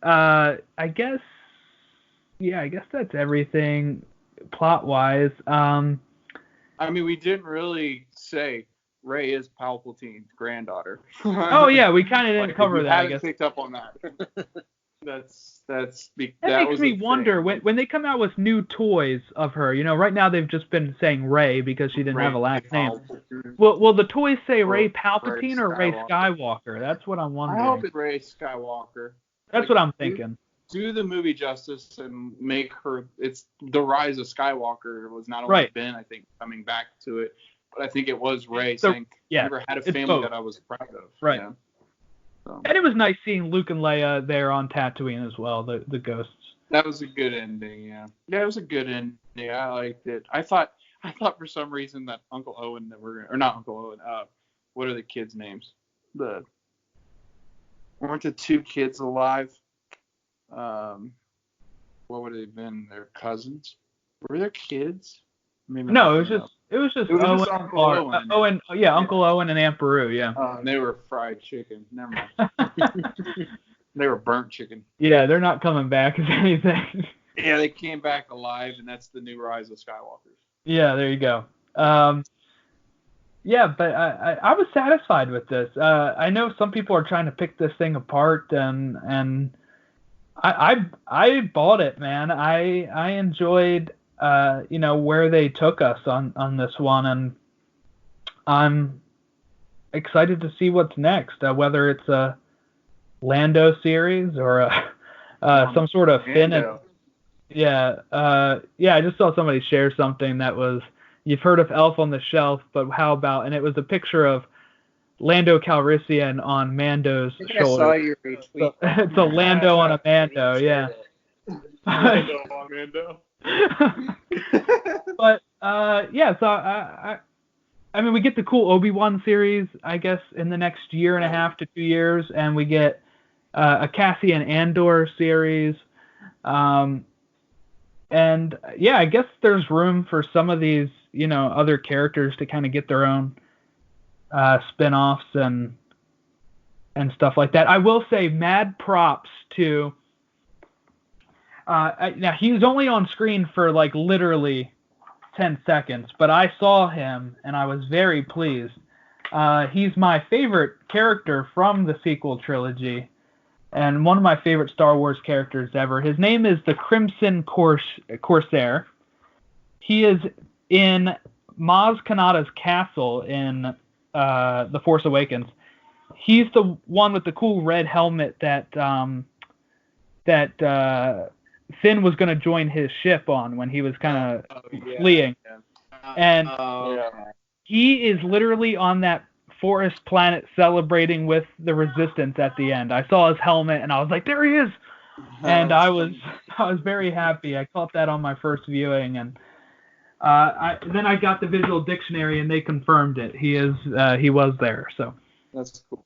Speaker 1: I guess that's everything. plot-wise.
Speaker 2: I mean, we didn't really say Rey is Palpatine's granddaughter.
Speaker 1: Oh yeah, we kind of didn't cover that. I guess.
Speaker 2: Picked up on that. That
Speaker 1: makes me wonder when they come out with new toys of her. Right now they've just been saying Rey because she didn't have a last name. Will the toys say Rey Palpatine or Rey Skywalker? That's what I'm wondering.
Speaker 2: I hope it's Rey Skywalker.
Speaker 1: That's what I'm thinking.
Speaker 2: Do the movie justice and make her. It's the Rise of Skywalker was not only Ben, I think, coming back to it, but I think it was Rey saying, "I never had a family that I was proud of."
Speaker 1: Right. So. And it was nice seeing Luke and Leia there on Tatooine as well, the ghosts.
Speaker 2: That was a good ending, yeah. Yeah, it was a good ending. I liked it. I thought for some reason that Uncle Owen not Uncle Owen. What are the kids' names? Weren't the two kids alive? What would they have been? Their cousins? Were there kids? Maybe
Speaker 1: no, it was just
Speaker 2: Uncle Owen.
Speaker 1: Uncle Owen and Aunt Beru, yeah.
Speaker 2: They were fried chicken. Never mind. They were burnt chicken.
Speaker 1: Yeah, they're not coming back as anything.
Speaker 2: Yeah, they came back alive, and that's the new Rise of Skywalkers. Yeah,
Speaker 1: there you go. Yeah, but I was satisfied with this. I know some people are trying to pick this thing apart, and I bought it, man. I enjoyed where they took us on this one, and I'm excited to see what's next, whether it's a Lando series or some sort of Finn. I just saw somebody share something that was, you've heard of Elf on the Shelf, but how about, and it was a picture of Lando Calrissian on Mando's shoulder. I saw your retweet. It's a Lando on a Mando, yeah.
Speaker 2: Lando on Mando.
Speaker 1: But so I mean, we get the cool Obi-Wan series, I guess, in the next year and a half to 2 years, and we get a Cassian Andor series, and I guess there's room for some of these, other characters to kind of get their own spin-offs and stuff like that. I will say, mad props to. Now he was only on screen for like literally 10 seconds, but I saw him and I was very pleased. He's my favorite character from the sequel trilogy and one of my favorite Star Wars characters ever. His name is the Crimson Corsair. He is in Maz Kanata's castle in The Force Awakens. He's the one with the cool red helmet that Finn was going to join his ship on when he was kind of fleeing. Yeah. And he is literally on that forest planet celebrating with the Resistance at the end. I saw his helmet and I was like, there he is! And I was very happy. I caught that on my first viewing, and then I got the visual dictionary and they confirmed it. He was there, so.
Speaker 2: That's cool.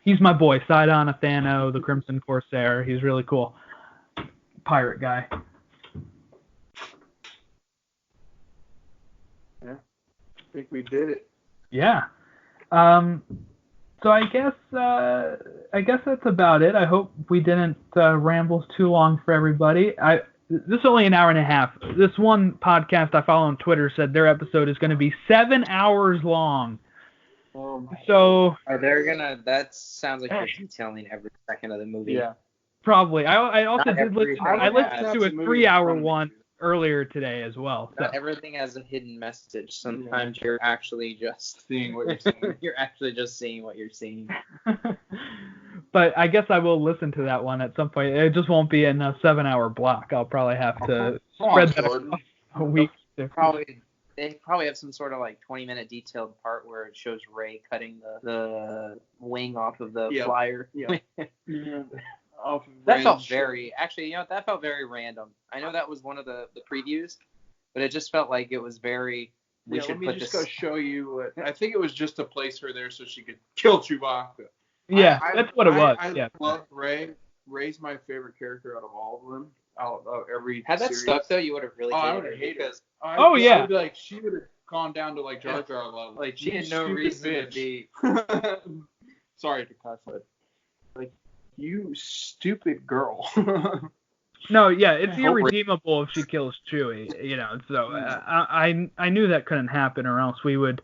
Speaker 1: He's my boy, Sidon Athano, the Crimson Corsair. He's really cool. Pirate guy.
Speaker 2: Yeah, I think we did it.
Speaker 1: Yeah. So I guess that's about it. I hope we didn't ramble too long for everybody. This is only an hour and a half. This one podcast I follow on Twitter said their episode is going to be 7 hours long. So
Speaker 3: that sounds like you're detailing every second of the movie.
Speaker 2: Yeah.
Speaker 1: Probably. I also did listen. I listened to a 3-hour one earlier today as well. So.
Speaker 3: Not everything has a hidden message. Sometimes you're actually just
Speaker 2: seeing what you're seeing.
Speaker 3: You're actually just seeing what you're seeing.
Speaker 1: But I guess I will listen to that one at some point. It just won't be in a 7-hour block. I'll probably have to spread that across a week.
Speaker 3: They probably have some sort of like 20-minute detailed part where it shows Rey cutting the wing off of the flyer.
Speaker 2: Yeah.
Speaker 3: That felt very that felt very random. I know that was one of the previews, but it just felt like it was very.
Speaker 2: Let me just go show you. I think it was just to place her there so she could kill Chewbacca.
Speaker 1: Yeah, that's what it was.
Speaker 2: I love Rey. Rey's my favorite character out of all of them. Out of every.
Speaker 3: Had that
Speaker 2: series.
Speaker 3: Stuck though, you would have really
Speaker 2: hated her.
Speaker 1: Yeah.
Speaker 2: Like she would have gone down to like Jar Jar level.
Speaker 3: Like she had no reason to be.
Speaker 2: Sorry to cuss, but like. You stupid girl.
Speaker 1: No, yeah, it's
Speaker 2: I hope
Speaker 1: irredeemable if she kills Chewie, you know. So I knew that couldn't happen, or else you would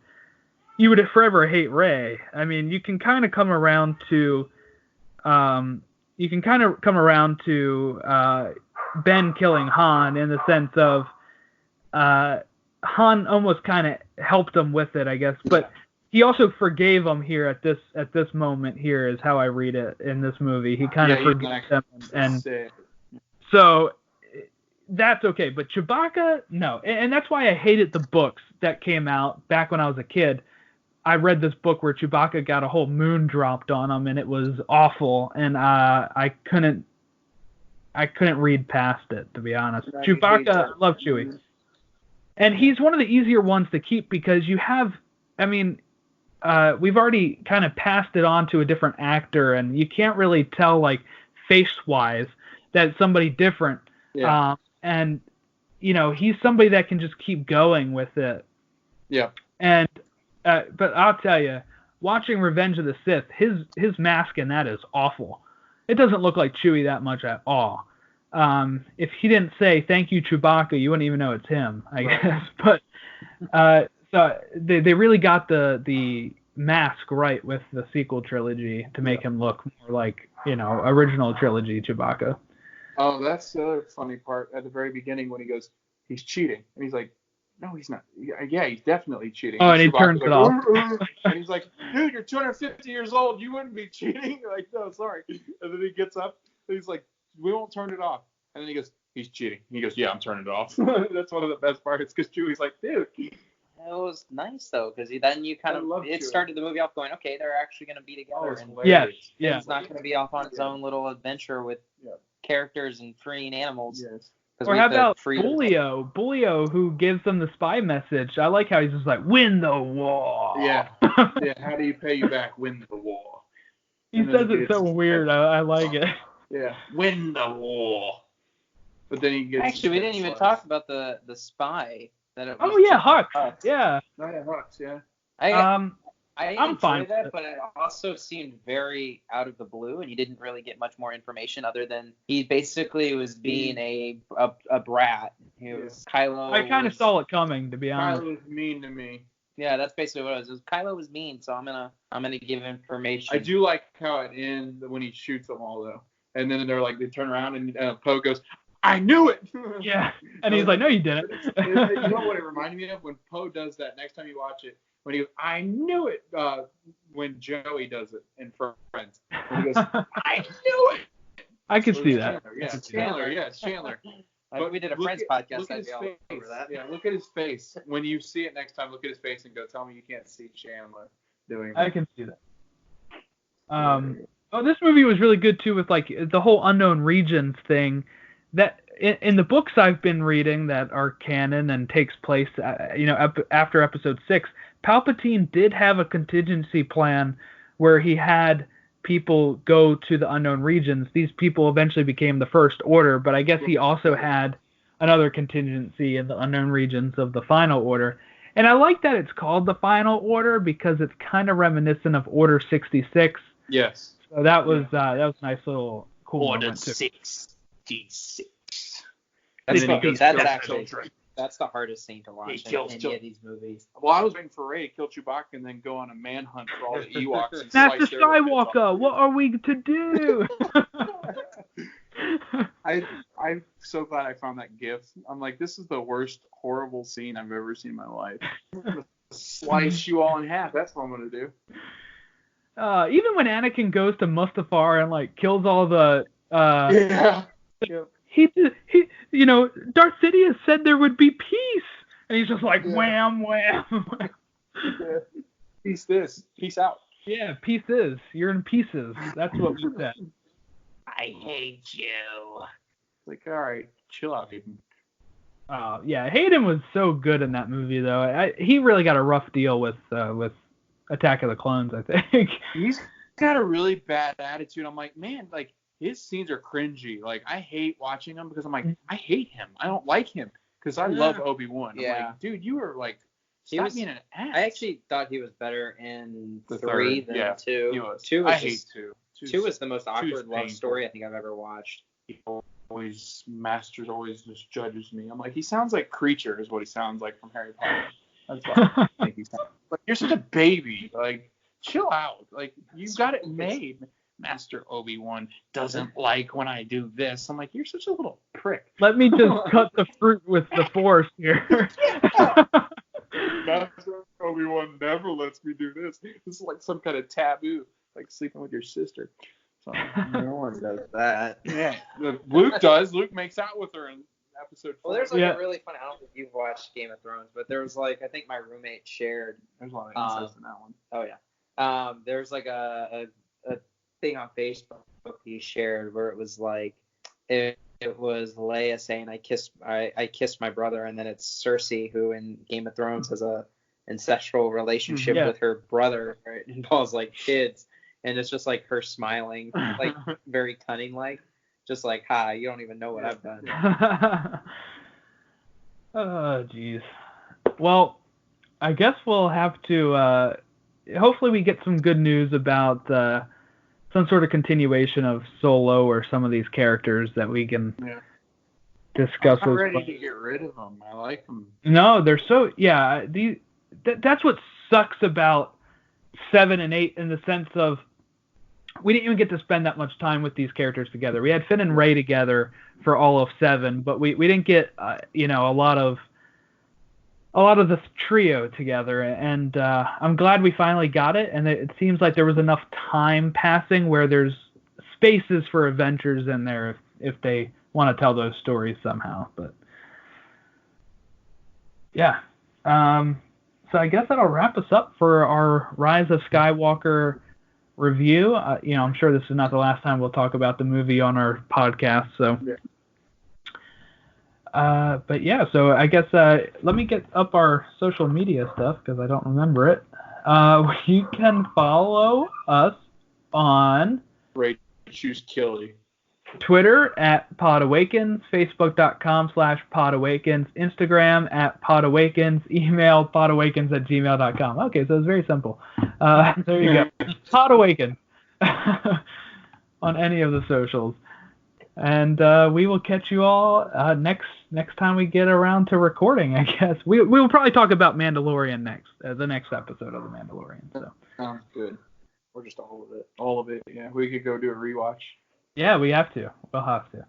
Speaker 1: forever hate Rey. I mean, you can kind of come around to Ben killing Han in the sense of Han almost kind of helped him with it, I guess, but he also forgave him here at this moment. Here is how I read it in this movie. He kind of forgives them, and so that's okay. But Chewbacca, no, and that's why I hated the books that came out back when I was a kid. I read this book where Chewbacca got a whole moon dropped on him, and it was awful, and I couldn't read past it, to be honest. Chewbacca, I love Chewie. And he's one of the easier ones to keep because you have, I mean, we've already kind of passed it on to a different actor, and you can't really tell, like, face-wise that it's somebody different.
Speaker 2: Yeah.
Speaker 1: And, you know, he's somebody that can just keep going with it.
Speaker 2: Yeah.
Speaker 1: And, but I'll tell you, watching Revenge of the Sith, his mask in that is awful. It doesn't look like Chewie that much at all. If he didn't say "Thank you, Chewbacca," you wouldn't even know it's him, I guess. But so they really got the mask right with the sequel trilogy to make him look more like, you know, original trilogy Chewbacca.
Speaker 2: Oh, that's the other funny part at the very beginning when he goes, he's cheating, and he's like, no, he's not. Yeah, he's definitely cheating.
Speaker 1: Oh, and he turns it off.
Speaker 2: And he's like, dude, you're 250 years old. You wouldn't be cheating. Like, no, sorry. And then he gets up, and he's like, we won't turn it off. And then he goes, he's cheating. And he goes, yeah, I'm turning it off. That's one of the best parts, because Chewie's like, dude.
Speaker 3: It was nice, though, because then you kind of, it started the movie off going, okay, they're actually going to be together.
Speaker 1: Yeah.
Speaker 3: He's not going to be off on his own little adventure with characters and freeing animals.
Speaker 2: Yes.
Speaker 1: Or how about Bulio? Bulio, who gives them the spy message. I like how he's just like, win the war.
Speaker 2: Yeah. Yeah. How do you pay you back? Win the war.
Speaker 1: He says it so weird. I like it.
Speaker 2: Yeah. Win the war. But then he gets.
Speaker 3: Actually, we didn't even talk about the spy. That it was
Speaker 1: Hux. Yeah.
Speaker 2: Oh, yeah, Hux, yeah.
Speaker 3: I enjoyed that, but it also seemed very out of the blue, and you didn't really get much more information other than he basically was being a brat. He was Kylo.
Speaker 1: I kind of saw it coming, to be honest.
Speaker 2: Kylo was mean to me.
Speaker 3: Yeah, that's basically what it was. Kylo was mean, so I'm gonna give information.
Speaker 2: I do like how it ends when he shoots them all, though, and then they turn around and Poe goes, I knew it.
Speaker 1: Yeah, and he's like, no, you didn't.
Speaker 2: You know what it reminded me of? When Poe does that, next time you watch it, when he goes, I knew it, when Joey does it in Friends. When he goes, I knew it.
Speaker 1: I could see that.
Speaker 2: Chandler.
Speaker 3: But we did a Friends podcast.
Speaker 2: Look at his face. Yeah, look at his face. When you see it next time, look at his face and go, tell me you can't see Chandler doing that.
Speaker 1: I can see that. This movie was really good, too, with, like, the whole unknown regions thing. That in the books I've been reading that are canon and takes place, after Episode 6, Palpatine did have a contingency plan where he had people go to the unknown regions. These people eventually became the First Order, but I guess he also had another contingency in the unknown regions of the Final Order. And I like that it's called the Final Order because it's kind of reminiscent of Order 66.
Speaker 2: Yes.
Speaker 1: So that was a nice little cool
Speaker 2: Order
Speaker 1: moment too.
Speaker 2: 66.
Speaker 3: That's the hardest scene to watch in any of these movies.
Speaker 2: Well, I was waiting for Rey to kill Chewbacca and then go on a manhunt for all the Ewoks.
Speaker 1: Master Skywalker, what are we to do?
Speaker 2: I'm so glad I found that GIF. I'm like, this is the worst horrible scene I've ever seen in my life. Slice you all in half. That's what I'm gonna do.
Speaker 1: Even when Anakin goes to Mustafar and like kills all the he Darth Sidious said there would be peace, and he's just like wham wham.
Speaker 2: Peace this, peace out.
Speaker 1: Yeah, pieces. You're in pieces. That's what we said.
Speaker 3: I hate you.
Speaker 2: Like, all right, chill out, Hayden.
Speaker 1: Hayden was so good in that movie, though. He really got a rough deal with Attack of the Clones, I think.
Speaker 2: He's got a really bad attitude. I'm like, man, like, his scenes are cringy. Like, I hate watching them because I'm like, I hate him. I don't like him because I love Obi-Wan. I'm like, dude, you are like, stop being an ass.
Speaker 3: I actually thought he was better in 3 than 2.
Speaker 2: He was.
Speaker 3: 2 was
Speaker 2: I hate 2.
Speaker 3: 2 was the most awkward love story I think I've ever watched.
Speaker 2: Master's always just judges me. I'm like, he sounds like Creature is what he sounds like from Harry Potter. That's what I think he sounds like. You're such a baby. Like, chill out. Like, you've got it made. Master Obi-Wan doesn't like when I do this. I'm like, you're such a little prick.
Speaker 1: Let me just cut the fruit with the Force here.
Speaker 2: Master Obi-Wan never lets me do this. This is like some kind of taboo, like sleeping with your sister. So,
Speaker 3: No one does that.
Speaker 2: yeah, Luke does. Luke makes out with her in episode 4.
Speaker 3: Well, there's like a really funny. I don't think you've watched Game of Thrones, but there was like I think my roommate shared.
Speaker 2: There's a lot of incest in that one.
Speaker 3: Oh yeah. There's like a thing on Facebook he shared where it was like it was Leia saying I kissed my brother, and then it's Cersei who in Game of Thrones has a ancestral relationship with her brother, where it involves like kids, and it's just like her smiling, like very cunning, like just like, hi, you don't even know what I've done.
Speaker 1: Oh jeez. Well, I guess we'll have to hopefully we get some good news about some sort of continuation of Solo or some of these characters that we can discuss.
Speaker 2: I'm ready to get rid of them. I like them.
Speaker 1: No, they're so that's what sucks about 7 and 8 in the sense of we didn't even get to spend that much time with these characters together. We had Finn and Rey together for all of 7, but we didn't get a lot of this trio together, and I'm glad we finally got it, and it seems like there was enough time passing where there's spaces for adventures in there if they want to tell those stories somehow. But yeah, so I guess that'll wrap us up for our Rise of Skywalker review. I'm sure this is not the last time we'll talk about the movie on our podcast, so... Yeah. But yeah, so I guess let me get up our social media stuff because I don't remember it. You can follow us on
Speaker 2: Choose Killy.
Speaker 1: Twitter at PodAwakens, Facebook.com/PodAwakens, Instagram at PodAwakens, email podawakens@gmail.com. Okay, so it's very simple. There you go. PodAwakens on any of the socials. And we will catch you all next time we get around to recording, I guess. We will probably talk about Mandalorian next, the next episode of The Mandalorian. So
Speaker 2: sounds good. Or just all of it. All of it, yeah. We could go do a rewatch.
Speaker 1: Yeah, we have to. We'll have to.